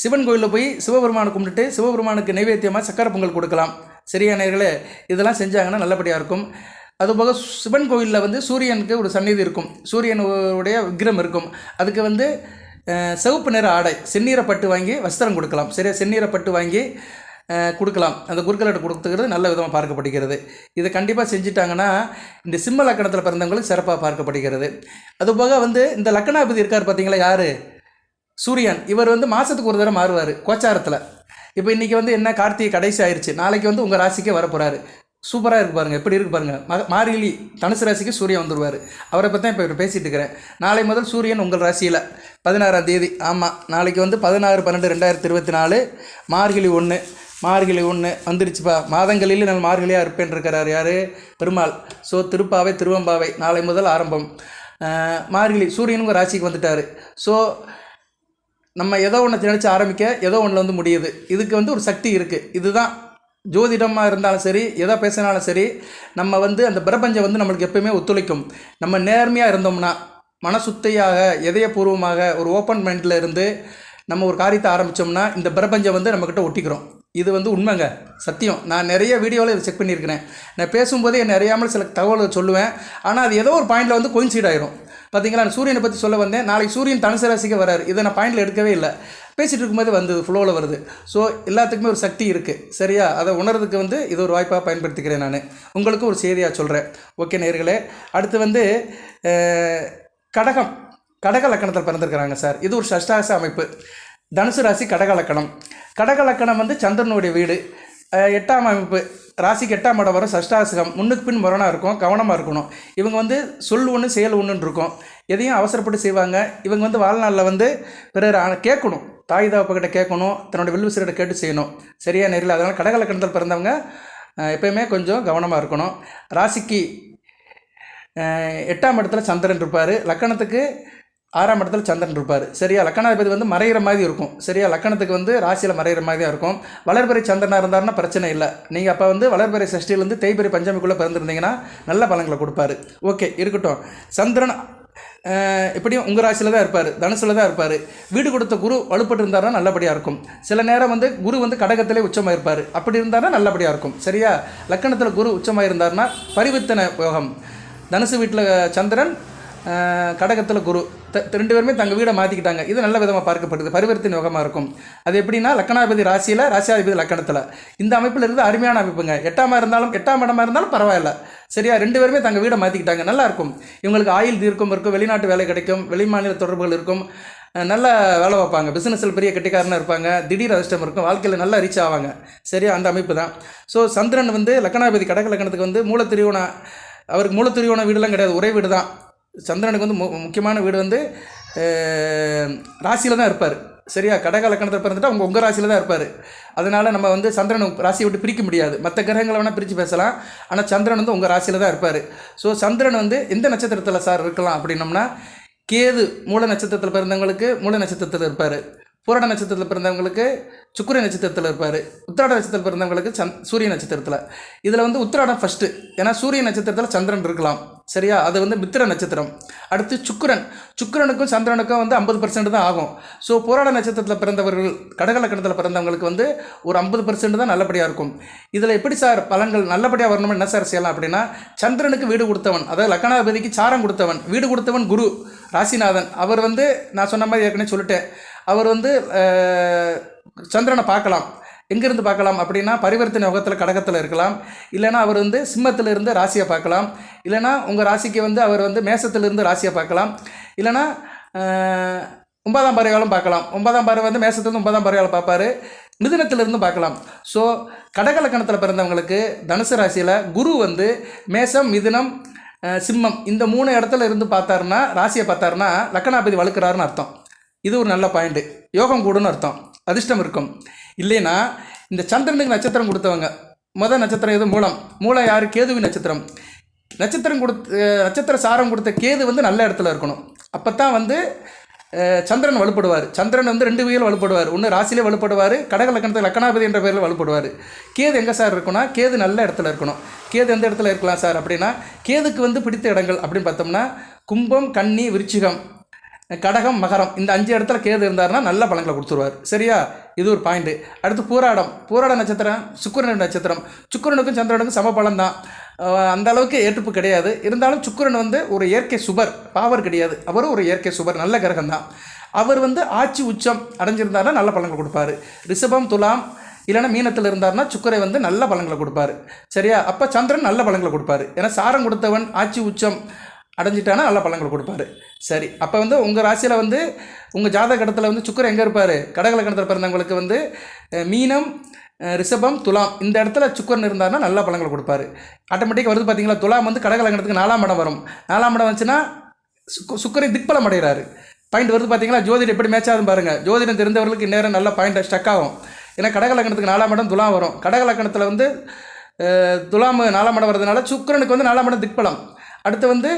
சிவன் கோயிலில் போய் சிவபெருமானை கும்பிட்டுட்டு சிவபெருமானுக்கு நைவேத்தியமாக சக்கரை பொங்கல் கொடுக்கலாம். சரியா நேயர்களே? இதெல்லாம் செஞ்சாங்கன்னா நல்லபடியாக இருக்கும். அதுபோக சிவன் கோயிலில் வந்து சூரியனுக்கு ஒரு சந்நிதி இருக்கும், சூரியனுடைய விக்கிரம் இருக்கும். அதுக்கு வந்து சிவப்பு நிற ஆடை, செந்நீரை பட்டு வாங்கி வஸ்திரம் கொடுக்கலாம். சரியா? செந்நீரை பட்டு வாங்கி கொடுக்கலாம். அந்த குருக்கள்கிட்ட கொடுத்துக்கிறது நல்ல விதமாக பார்க்கப்படுகிறது. இதை கண்டிப்பாக செஞ்சுட்டாங்கன்னா இந்த சிம்ம லக்கணத்தில் பிறந்தவங்களுக்கு சிறப்பாக பார்க்கப்படுகிறது. அதுபோக வந்து இந்த லக்கணாதிபதி இருக்கார் பார்த்தீங்களா, யார்? சூரியன். இவர் வந்து மாதத்துக்கு ஒரு தடவை மாறுவார் கோச்சாரத்தில். இப்போ இன்றைக்கி வந்து என்ன, கார்த்திகை கடைசி ஆயிடுச்சு, நாளைக்கு வந்து உங்கள் ராசிக்கே வரப்போகிறாரு. சூப்பராக இருக்கு பாருங்கள், எப்படி இருக்கு பாருங்கள். மார்கழி தனுசு ராசிக்கு சூரியன் வந்துடுவார். அவரை பற்றி தான் இப்போ பேசிகிட்டு இருக்கிறேன். நாளை முதல் சூரியன் உங்கள் ராசியில் 16ஆம் தேதி. ஆமாம், நாளைக்கு வந்து 16/12/2024 மார்கழி 1 வந்துருச்சுப்பா. மாதங்களில் நான் மார்கழியாக இருப்பேன் இருக்கிறார் யார்? பெருமாள். ஸோ திருப்பாவை திருவம்பாவை நாளை முதல் ஆரம்பம். மார்கழி சூரியன் உங்கள் ராசிக்கு வந்துட்டார். ஸோ நம்ம ஏதோ ஒன்று நினச்சி ஆரம்பிக்க ஏதோ ஒன்றில் வந்து முடியுது. இதுக்கு வந்து ஒரு சக்தி இருக்குது. இதுதான் ஜோதிடமாக இருந்தாலும் சரி, எதை பேசினாலும் சரி, நம்ம வந்து அந்த பிரபஞ்சம் வந்து நம்மளுக்கு எப்போயுமே ஒத்துழைக்கும். நம்ம நேர்மையாக இருந்தோம்னா, மனசுத்தையாக, இதயபூர்வமாக, ஒரு ஓப்பன் மைண்டில் இருந்து நம்ம ஒரு காரியத்தை ஆரம்பித்தோம்னா இந்த பிரபஞ்சம் வந்து நம்மக்கிட்ட ஒட்டிக்கிறோம். இது வந்து உண்மைங்க, சத்தியம். நான் நிறைய வீடியோவில் இதை செக் பண்ணியிருக்கிறேன். நான் பேசும்போதே என்னை அறியாமல் சில தகவல்கள் சொல்லுவேன். ஆனால் அது ஏதோ ஒரு பாயிண்டில் வந்து கோயின்சைட் ஆயிரும். பார்த்தீங்களா, நான் சூரியனை பற்றி சொல்ல வந்தேன். நாளைக்கு சூரியன் தனுசு ராசிக்கு வராரு. இதை நான் பாயிண்டில் எடுக்கவே இல்லை, பேசிகிட்டு இருக்கும்போது வந்து ஃப்ளோவில் வருது. ஸோ எல்லாத்துக்குமே ஒரு சக்தி இருக்குது, சரியா? அதை உணர்றதுக்கு வந்து இது ஒரு வாய்ப்பாக பயன்படுத்திக்கிறேன். நான் உங்களுக்கு ஒரு செய்தியாக சொல்கிறேன். ஓகே நேயர்களே, அடுத்து வந்து கடக லக்கணத்தில் பிறந்திருக்கிறாங்க சார். இது ஒரு சஷ்டாச அமைப்பு. தனுசு ராசி கடக லக்கணம். கடக லக்கணம் வந்து சந்திரனுடைய வீடு. 8ஆம் அமைப்பு, ராசிக்கு 8ஆம் இடம் வரும். சஷ்டாசகம், முன்னுக்கு பின் முரணாக இருக்கும், கவனமாக இருக்கணும். இவங்க வந்து சொல் ஒன்று செயல் ஒன்றுன்னு இருக்கும். எதையும் அவசரப்பட்டு செய்வாங்க. இவங்க வந்து வாழ்நாளில் வந்து பிறர் கேட்கணும், தாய் தகப்பக்கிட்ட கேட்கணும், தன்னுடைய வில்விசிறிட்ட கேட்டு செய்யணும், சரியா நேரில். அதனால் கடக லக்கணத்தில் பிறந்தவங்க எப்போயுமே கொஞ்சம் கவனமாக இருக்கணும். ராசிக்கு 8ஆம் இடத்துல சந்திரன் இருப்பார். லக்கணத்துக்கு 6ஆம் இடத்துல சந்திரன் இருப்பார், சரியா? லக்கணாதிபதி வந்து மறைகிற மாதிரி இருக்கும், சரியா? லக்கணத்துக்கு வந்து ராசியில் மறைகிற மாதிரியாக இருக்கும். வளர்பிறை சந்திரனாக இருந்தாருன்னா பிரச்சனை இல்லை. நீங்கள் அப்போ வந்து வளர்பிறை சஷ்டியிலேருந்து தேய்பிறை பஞ்சமிக்குள்ளே பிறந்திருந்தீங்கன்னா நல்ல பலன்களை கொடுப்பாரு. ஓகே இருக்கட்டும். சந்திரன் எப்படியும் உங்கள் ராசியில் தான் இருப்பார், தனுசில் தான் இருப்பார். வீடு கொடுத்த குரு வலுப்பட்டு இருந்தாருன்னா நல்லபடியாக இருக்கும். சில நேரம் வந்து குரு வந்து கடகத்திலே உச்சமாக இருப்பார். அப்படி இருந்தாருன்னா நல்லபடியாக இருக்கும், சரியா? லக்கணத்தில் குரு உச்சமாக இருந்தாருன்னா பரிவர்த்தனை யோகம். தனுசு வீட்டில் சந்திரன், கடகத்தில் குரு, 2 பேருமே தங்கள் வீடை மாற்றிக்கிட்டாங்க. இது நல்ல விதமாக பார்க்கப்படுது, பரிவர்த்தனை யோகமாக இருக்கும். அது எப்படின்னா லக்கணாதிபதி ராசியில், ராசியாதிபதி லக்கணத்தில். இந்த அமைப்பில் இருந்து அருமையான அமைப்புங்க. 8ஆம் இடமா இருந்தாலும் பரவாயில்ல, சரியா? 2 பேருமே தங்கள் வீடை மாற்றிக்கிட்டாங்க, நல்லா இருக்கும். இவங்களுக்கு ஆயுள் தீர்க்கம் இருக்கும், வெளிநாட்டு வேலை கிடைக்கும், வெளிமாநில தொடர்புகள் இருக்கும், நல்ல வேலை வைப்பாங்க, பிஸ்னஸில் பெரிய கெட்டிக்காரனாக இருப்பாங்க, திடீர் அதிர்ஷ்டம் இருக்கும், வாழ்க்கையில் நல்லா ரீச் ஆவாங்க, சரியா? அந்த அமைப்பு தான். ஸோ சந்திரன் வந்து லக்கணாதிபதி கடக லக்கணத்துக்கு வந்து மூலத்திரியோண, அவருக்கு மூலத்திரியோண வீடுலாம் கிடையாது, ஒரே வீடு தான். சந்திரனுக்கு வந்து முக்கியமான வீடு வந்து ராசியில் தான் இருப்பார், சரியா? கடக லக்கணத்தில் பிறந்துட்டு உங்கள் ராசியில் தான் இருப்பார். அதனால் நம்ம வந்து சந்திரன் ராசியை விட்டு பிரிக்க முடியாது. மற்ற கிரகங்களை வேணால் பிரித்து பேசலாம், ஆனால் சந்திரன் வந்து உங்கள் ராசியில் தான் இருப்பார். ஸோ சந்திரன் வந்து எந்த நட்சத்திரத்தில் சார் இருக்கலாம் அப்படின்னம்னா, கேது மூல நட்சத்திரத்தில் பிறந்தவங்களுக்கு மூல நட்சத்திரத்தில் இருப்பார். பூரண நட்சத்திரத்தில் பிறந்தவங்களுக்கு சுக்கிர நட்சத்திரத்தில் இருப்பார். உத்திராட நட்சத்திரத்தில் பிறந்தவங்களுக்கு சூரிய நட்சத்திரத்தில். இதில் வந்து உத்திராடம் ஃபஸ்ட்டு, ஏன்னா சூரிய நட்சத்திரத்தில் சந்திரன் இருக்கலாம், சரியா? அது வந்து மித்திர நட்சத்திரம். அடுத்து சுக்கிரனுக்கும் சந்திரனுக்கும் வந்து 50% தான் ஆகும். ஸோ பூராட நட்சத்திரத்தில் பிறந்தவர்கள், கடக லக்கணத்தில் பிறந்தவங்களுக்கு வந்து ஒரு 50% தான் நல்லபடியாக இருக்கும். இதில் எப்படி சார் பலன்கள் நல்லபடியாக வரணும்னு என்ன சார் செய்யலாம் அப்படின்னா, சந்திரனுக்கு வீடு கொடுத்தவன், அதாவது லக்கணாதிபதிக்கு சாரம் கொடுத்தவன், வீடு கொடுத்தவன் குரு ராசிநாதன். அவர் வந்து நான் சொன்ன மாதிரி ஏற்கனவே சொல்லிட்டேன், அவர் வந்து சந்திரனை பார்க்கலாம். எங்கேருந்து பார்க்கலாம் அப்படின்னா, பரிவர்த்தனை யோகத்தில் கடகத்தில் இருக்கலாம், இல்லைனா அவர் வந்து சிம்மத்தில் இருந்து ராசியை பார்க்கலாம், இல்லைனா உங்கள் ராசிக்கு வந்து அவர் வந்து மேசத்திலிருந்து ராசியை பார்க்கலாம், இல்லைனா 9ஆம் பார்வையாலும் பார்க்கலாம். 9ஆம் பார்வை வந்து மேசத்துலேருந்து 9ஆம் பார்வையால் பார்ப்பார், மிதுனத்திலிருந்து பார்க்கலாம். ஸோ கடக லக்கணத்தில் பிறந்தவங்களுக்கு தனுசு ராசியில் குரு வந்து மேசம், மிதுனம், சிம்மம் இந்த 3 இடத்துல இருந்து பார்த்தாருன்னா, ராசியை பார்த்தாருன்னா லக்கணாதிபதி வலுக்கிறாருன்னு அர்த்தம். இது ஒரு நல்ல பாயிண்ட்டு, யோகம் கூடுன்னு அர்த்தம், அதிர்ஷ்டம் இருக்கும். இல்லைன்னா இந்த சந்திரனுக்கு நட்சத்திரம் கொடுத்தவங்க, முதல் நட்சத்திரம் எது? மூலம் யார்? கேதுவின் நட்சத்திரம். நட்சத்திர சாரம் கொடுத்த கேது வந்து நல்ல இடத்துல இருக்கணும். அப்போ தான் வந்து சந்திரன் வலுப்படுவார். சந்திரன் வந்து 2 வகையில் வலுப்படுவார். ஒன்று ராசியிலே வலுப்படுவார், கடக லக்கணத்தில் லக்கணாதிபதி என்ற பேரில் வலுப்படுவார். கேது எங்கே சார் இருக்குன்னா, கேது நல்ல இடத்துல இருக்கணும். கேது எந்த இடத்துல இருக்கலாம் சார் அப்படின்னா, கேதுக்கு வந்து பிடித்த இடங்கள் அப்படின்னு பார்த்தோம்னா கும்பம், கன்னி, விருச்சிகம், கடகம், மகரம், இந்த 5 இடத்துல கேது இருந்தாருன்னா நல்ல பலன்களை கொடுத்துருவார், சரியா? இது ஒரு பாயிண்ட்டு. அடுத்து பூராட நட்சத்திரம் சுக்கிரன் நட்சத்திரம். சுக்கிரனுக்கும் சந்திரனுக்கும் சம பலன் தான், அந்த அளவுக்கு ஏற்றுப்பு கிடையாது. இருந்தாலும் சுக்கிரன் வந்து ஒரு இயற்கை சுபர், பாவர் கிடையாது, அவரும் ஒரு இயற்கை சுபர், நல்ல கிரகம் தான். அவர் வந்து ஆட்சி உச்சம் அடைஞ்சிருந்தாருன்னா நல்ல பலன்கள் கொடுப்பார். ரிஷபம், துலாம் இல்லைன்னா மீனத்தில் இருந்தார்னா சுக்கிரை வந்து நல்ல பலன்களை கொடுப்பார், சரியா? அப்போ சந்திரன் நல்ல பலன்களை கொடுப்பார். ஏன்னா சாரம் கொடுத்தவன் ஆட்சி உச்சம் அடைஞ்சிட்டானா நல்ல பலன்கள் கொடுப்பாரு, சரி? அப்போ வந்து உங்கள் ராசியில் வந்து உங்கள் ஜாதக கடத்தில் வந்து சுக்கிரன் எங்கே இருப்பார்? கடக லக்கணத்தில் பிறந்தவங்களுக்கு வந்து மீனம், ரிஷபம், துலாம் இந்த இடத்துல சுக்கிரன் இருந்தார்னா நல்ல பலன்களை கொடுப்பாரு. ஆட்டோமேட்டிக்காக வருது பார்த்தீங்களா? துலாம் வந்து கடக லக்கணத்துக்கு 4ஆம் இடம் வரும். 4ஆம் இடம் வந்துச்சுன்னா சுக்கிரன் திக்பலம் அடைகிறாரு. பாயிண்ட் வருது பார்த்தீங்களா? ஜோதிடம் எப்படி மேட்ச் ஆகுதுன்னு பாருங்கள். ஜோதிடம் தெரிந்தவர்களுக்கு இந்நேரம் நல்ல பாயிண்ட் ஸ்டக் ஆகும். ஏன்னா கடக லக்கணத்துக்கு 4ஆம் இடம் துலாம் வரும். கடக லக்கணத்தில் வந்து துலாம் 4ஆம் இடம் வரதுனால சுக்கிரனுக்கு வந்து 4ஆம் இடம் திக்பலம். அடுத்து வந்து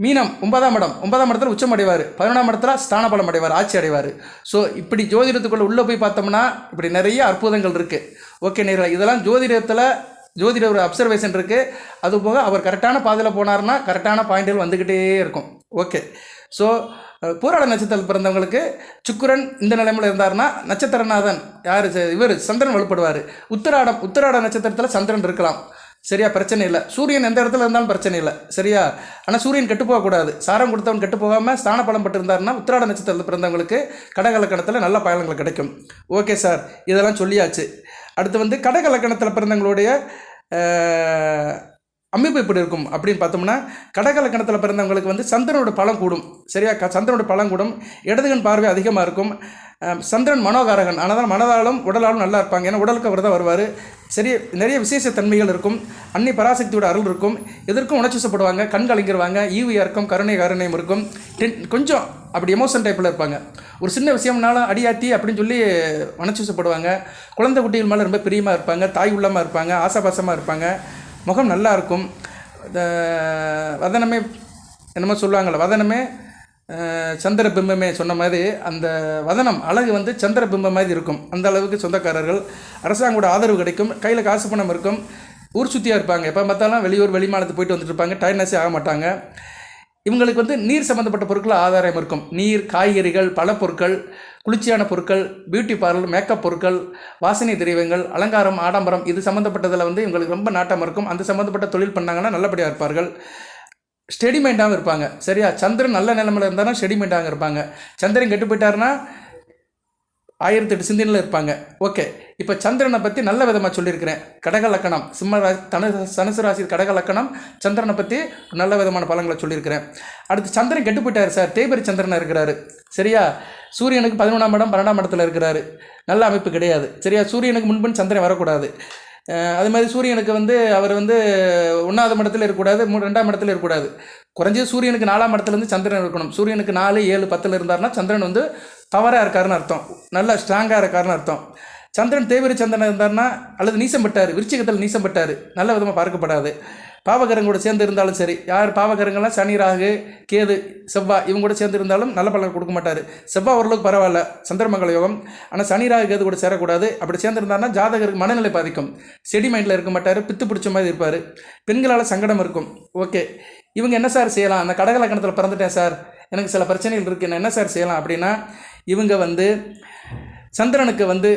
மீனம் 9ஆம் இடத்துல உச்சம் அடைவார். 11ஆம் இடத்துல ஸ்தான பலம் அடைவார், ஆட்சி அடைவார். ஸோ இப்படி ஜோதிடத்துக்குள்ளே உள்ளே போய் பார்த்தோம்னா இப்படி நிறைய அற்புதங்கள் இருக்குது. ஓகே நேரில் இதெல்லாம் ஜோதிட ஒரு அப்சர்வேஷன் இருக்குது. அதுபோக அவர் கரெக்டான பாதையில் போனார்னா கரெக்டான பாயிண்ட்கள் வந்துக்கிட்டே இருக்கும். ஓகே, ஸோ பூராட நட்சத்திரத்தில் பிறந்தவங்களுக்கு சுக்கிரன் இந்த நிலைமையில் இருந்தாருன்னா நட்சத்திரநாதன் யார் இவர் சந்திரன் வலுப்படுவார். உத்திராட நட்சத்திரத்தில் சந்திரன் இருக்கலாம், சரியா, பிரச்சனை இல்லை. சூரியன் எந்த இடத்துல இருந்தாலும் பிரச்சனை இல்லை, சரியா. ஆனால் சூரியன் கெட்டு போகக்கூடாது. சாரம் கொடுத்தவன் கெட்டு போகாமல் ஸ்தான பலம் பட்டு இருந்தாருன்னா உத்திராட நட்சத்திரத்தில் பிறந்தவங்களுக்கு கடகலக்கணத்தில் நல்ல பயன்கள் கிடைக்கும். ஓகே சார், இதெல்லாம் சொல்லியாச்சு. அடுத்து வந்து கடகலக்கணத்தில் பிறந்தவங்களுடைய அமைப்பு எப்படி இருக்கும் அப்படின்னு பார்த்தோம்னா, கடகலக்கணத்தில் பிறந்தவங்களுக்கு வந்து சந்திரனோட பலம் கூடும், சரியா. சந்திரனோட பலம் கூடும், இடதுகண் பார்வை அதிகமாக இருக்கும். சந்திரன் மனோகாரகன், ஆனால் மனதாலும் உடலாலும் நல்லா இருப்பாங்க. ஏன்னா உடலுக்கு அவர் தான் வருவார். சரி, நிறைய விசேஷ தன்மைகள் இருக்கும். அன்னை பராசக்தியோட அருள் இருக்கும். எதற்கும் உணர்ச்சிசப்படுவாங்க, கண் கலங்கிடுவாங்க, ஈவு இறக்கம் கருணையும் இருக்கும். கொஞ்சம் அப்படி எமோஷன் டைப்பில் இருப்பாங்க. ஒரு சின்ன விஷயம்னாலும் அடியாத்தி அப்படின்னு சொல்லி உணர்ச்சிசப்படுவாங்க. குழந்தை குட்டிகள் மேலே ரொம்ப பிரியமாக இருப்பாங்க, தாய் உள்ளமாக இருப்பாங்க, ஆசாபாசமாக இருப்பாங்க. முகம் நல்லா இருக்கும். வதனமே என்னமோ சொல்லுவாங்கள்ல, வதனமே சந்திர பிம்பமே சொன்ன மாதிரி அந்த வதனம் அழகு வந்து சந்திர பிம்பம் மாதிரி இருக்கும். அந்த அளவுக்கு சொந்தக்காரர்கள், அரசாங்கோட ஆதரவு கிடைக்கும், கையில் காசு பணம் இருக்கும், ஊர் சுற்றியாக இருப்பாங்க. எப்போ பார்த்தாலும் வெளியூர் வெளிமாநிலத்துக்கு போயிட்டு வந்துட்டு இருப்பாங்க, டயர்னஸே ஆக மாட்டாங்க. இவங்களுக்கு வந்து நீர் சம்மந்தப்பட்ட பொருட்கள் ஆதாரம் இருக்கும். நீர், காய்கறிகள், பழப்பொருட்கள், குளிர்ச்சியான பொருட்கள், பியூட்டி பார்லர், மேக்கப் பொருட்கள், வாசனை திரவியங்கள், அலங்காரம், ஆடம்பரம், இது சம்மந்தப்பட்டதில் வந்து இவங்களுக்கு ரொம்ப நாட்டம் இருக்கும். அந்த சம்மந்தப்பட்ட தொழில் பண்ணாங்கன்னா நல்லபடியாக இருப்பார்கள். ஸ்டெடி மைண்டாகவும் இருப்பாங்க, சரியா. சந்திரன் நல்ல நிலைமையில் இருந்தாலும் ஸ்டெடி மைண்டாக இருப்பாங்க. சந்திரன் கெட்டு போயிட்டாருன்னா 1008 சிந்தனையில் இருப்பாங்க. ஓகே, இப்போ சந்திரனை பற்றி நல்ல விதமாக சொல்லியிருக்கிறேன். கடக லக்கணம், தனுசு ராசி கடக லக்கணம், சந்திரனை பற்றி நல்ல விதமான பலன்களை சொல்லியிருக்கிறேன். அடுத்து சந்திரன் கெட்டு போயிட்டார் சார், தேய்பிரி சந்திரன் இருக்கிறாரு, சரியா. சூரியனுக்கு 11ஆம் இடம் 12ஆம் இடத்துல இருக்கிறாரு, நல்ல அமைப்பு கிடையாது, சரியா. சூரியனுக்கு முன்பின் சந்திரன் வரக்கூடாது. அது மாதிரி சூரியனுக்கு வந்து அவர் வந்து 1ஆவது இடத்துல இருக்கக்கூடாது, 2ஆம் இடத்துல இருக்கக்கூடாது. குறைஞ்சது சூரியனுக்கு 4ஆம் இடத்துலேருந்து சந்திரன் இருக்கணும். சூரியனுக்கு 4, 7, 10 இருந்தார்னா சந்திரன் வந்து பவராக இருக்காருன்னு அர்த்தம், நல்லா ஸ்ட்ராங்காக இருக்காருன்னு அர்த்தம். சந்திரன் தேவிரி சந்திரன் இருந்தார்னா, அல்லது நீசம் பட்டார், விருச்சிகத்தில் நீசம் பட்டார், நல்ல விதமாக பார்க்கப்படாது. பாவகரங்களோட சேர்ந்து இருந்தாலும் சரி, யார் பாவகரங்கள்லாம் சனி, ராகு, கேது, செவ்வாய் இவங்க கூட சேர்ந்து இருந்தாலும் நல்ல பலன் கொடுக்க மாட்டார். செவ்வாய் ஓரளவுக்கு பரவாயில்ல, சந்திரமங்கல யோகம். ஆனால் சனி, ராகு, கேது கூட சேரக்கூடாது. அப்படி சேர்ந்துருந்தாருன்னா ஜாதகருக்கு மனநிலை பாதிக்கும், செடி மைண்டில் இருக்க மாட்டார், பித்து பிடிச்ச மாதிரி இருப்பார், பெண்களால் சங்கடம் இருக்கும். ஓகே, இவங்க என்ன சார் செய்யலாம்? அந்த கடகலக்கணத்தில் பிறந்துட்டேன் சார், எனக்கு சில பிரச்சனைகள் இருக்குது, நான் என்ன சார் செய்யலாம் அப்படின்னா, இவங்க வந்து சந்திரனுக்கு வந்து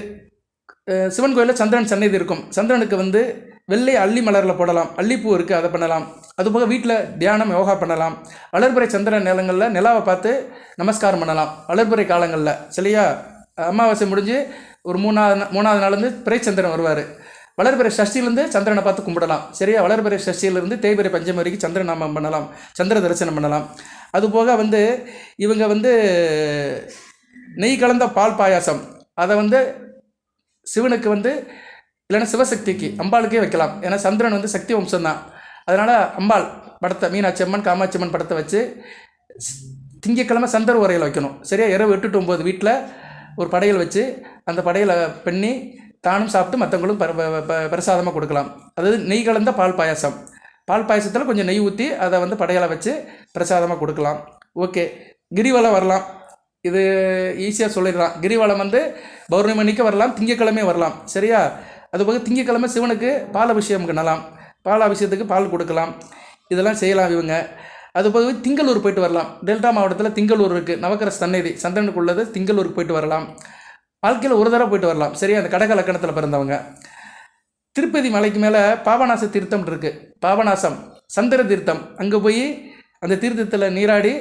சிவன் கோயிலில் சந்திரன் சன்னதி இருக்கும். சந்திரனுக்கு வந்து வெள்ளை அள்ளி மலரில் போடலாம், அள்ளிப்பூ இருக்குது, அதை பண்ணலாம். அதுபோக வீட்டில் தியானம், யோகா பண்ணலாம். வளர்பிறை சந்திரன் நிலங்களில் நிலாவை பார்த்து நமஸ்காரம் பண்ணலாம் வளர்பிறை காலங்களில், சரியா. அமாவாசை முடிஞ்சு ஒரு மூணாவது நாள் வந்து பிறை சந்திரன் வருவார். வளர்பிறை சஷ்டியிலேருந்து சந்திரனை பார்த்து கும்பிடலாம், சரியா. வளர்பிறை சஷ்டியிலேருந்து தேய்பிறை பஞ்சமி வரைக்கும் சந்திரன் நாமம் பண்ணலாம், சந்திர தரிசனம் பண்ணலாம். அதுபோக வந்து இவங்க வந்து நெய் கலந்த பால் பாயாசம், அதை வந்து சிவனுக்கு வந்து இல்லைன்னா சிவசக்திக்கு, அம்பாளுக்கே வைக்கலாம். ஏன்னா சந்திரன் வந்து சக்தி வம்சம்தான். அதனால் அம்பாள் படத்தை, மீனாட்சி அம்மன், காமாட்சி அம்மன் படத்தை வச்சு திங்கக்கிழமை சந்தர் உரையில் வைக்கணும், சரியா. இரவு 8 to 9 வீட்டில் ஒரு படையல் வச்சு அந்த படையலை பண்ணி தானும் சாப்பிட்டு மற்றவங்களும் பிரசாதமாக கொடுக்கலாம். அதாவது நெய் கலந்த பால் பாயாசம், பால் பாயாசத்தில் கொஞ்சம் நெய் ஊற்றி அதை வந்து படையலை வச்சு பிரசாதமாக கொடுக்கலாம். ஓகே, கிரிவலம் வரலாம், இது ஈஸியாக சொல்லிடலாம். கிரிவலம் வந்து பௌர்ணமி அன்னைக்கு வரலாம், திங்கக்கிழமை வரலாம், சரியா. அதுபோக திங்கக்கிழமை சிவனுக்கு பால் அபிஷேகம் பண்ணலாம், பால் அபிஷேகத்துக்கு பால் கொடுக்கலாம், இதெல்லாம் செய்யலாம் இவங்க. அதுபோக திங்களூர் போயிட்டு வரலாம். டெல்டா மாவட்டத்தில் திங்களூர் இருக்குது, நவக்கிரக சன்னதி சந்திரனுக்கு உள்ளது. திங்களூருக்கு போயிட்டு வரலாம், வாழ்க்கையில் ஒரு தடவை போயிட்டு வரலாம், சரியா. அந்த கடக லக்கணத்தில் பிறந்தவங்க திருப்பதி மலைக்கு மேலே பாபநாச தீர்த்தம் இருக்குது, பாபநாசம் சந்திர தீர்த்தம், அங்கே போய் அந்த தீர்த்தத்தில் நீராடி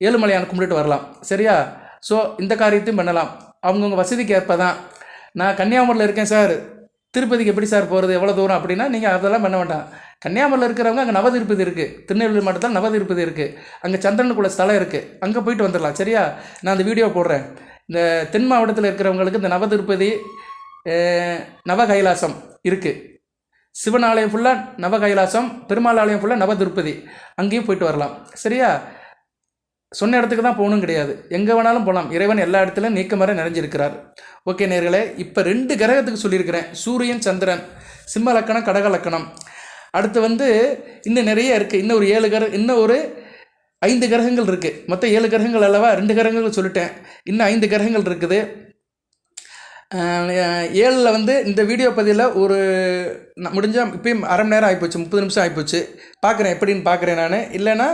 ஏழுமலையான் கும்பிட்டுட்டு வரலாம், சரியா. ஸோ இந்த காரியத்தையும் பண்ணலாம், அவங்கவுங்க வசதிக்கு ஏற்ப தான். நான் கன்னியாகுமரியில் இருக்கேன் சார், திருப்பதிக்கு எப்படி சார் போகிறது, எவ்வளோ தூரம் அப்படின்னா நீங்கள் அதெல்லாம் பண்ண வேண்டாம். கன்னியாகுமரியில் இருக்கிறவங்க அங்கே நவதிருப்பதி இருக்குது, திருநெல்வேலி மாவட்டத்தில் நவதிருப்பதி இருக்குது, அங்கே சந்திரனுக்குள்ள ஸ்தலம் இருக்குது, அங்கே போயிட்டு வந்துடலாம், சரியா. நான் அந்த வீடியோ போடுறேன். இந்த தென் மாவட்டத்தில் இருக்கிறவங்களுக்கு இந்த நவதிருப்பதி, நவ கைலாசம் இருக்குது. சிவன் ஆலயம் ஃபுல்லாக நவ கைலாசம், பெருமாள் ஆலயம் ஃபுல்லாக நவதிருப்பதி, அங்கேயும் போயிட்டு வரலாம், சரியா. சொன்ன இடத்துக்கு தான் போகணும் கிடையாது, எங்கே வேணாலும் போகலாம். இறைவன் எல்லா இடத்துலையும் நீக்கமர நிறைஞ்சிருக்கிறார். ஓகே நேர்களே, இப்போ 2 கிரகத்துக்கு சொல்லியிருக்கிறேன், சூரியன், சந்திரன், சிம்ம லக்கணம், கடக லக்கணம். அடுத்து வந்து இன்னும் நிறைய இருக்குது, இன்னும் ஒரு 5 கிரகங்கள் இருக்குது. மொத்தம் 7 கிரகங்கள் அல்லவா, 2 கிரகங்கள் சொல்லிட்டேன், இன்னும் 5 கிரகங்கள் இருக்குது. 7ல் வந்து இந்த வீடியோ பதிவில் ஒரு முடிஞ்சால் இப்போயும் அரை மணி நேரம் ஆகிப்போச்சு, 30 நிமிஷம் ஆகிப்போச்சு. பார்க்குறேன் எப்படின்னு பார்க்குறேன் நான். இல்லைன்னா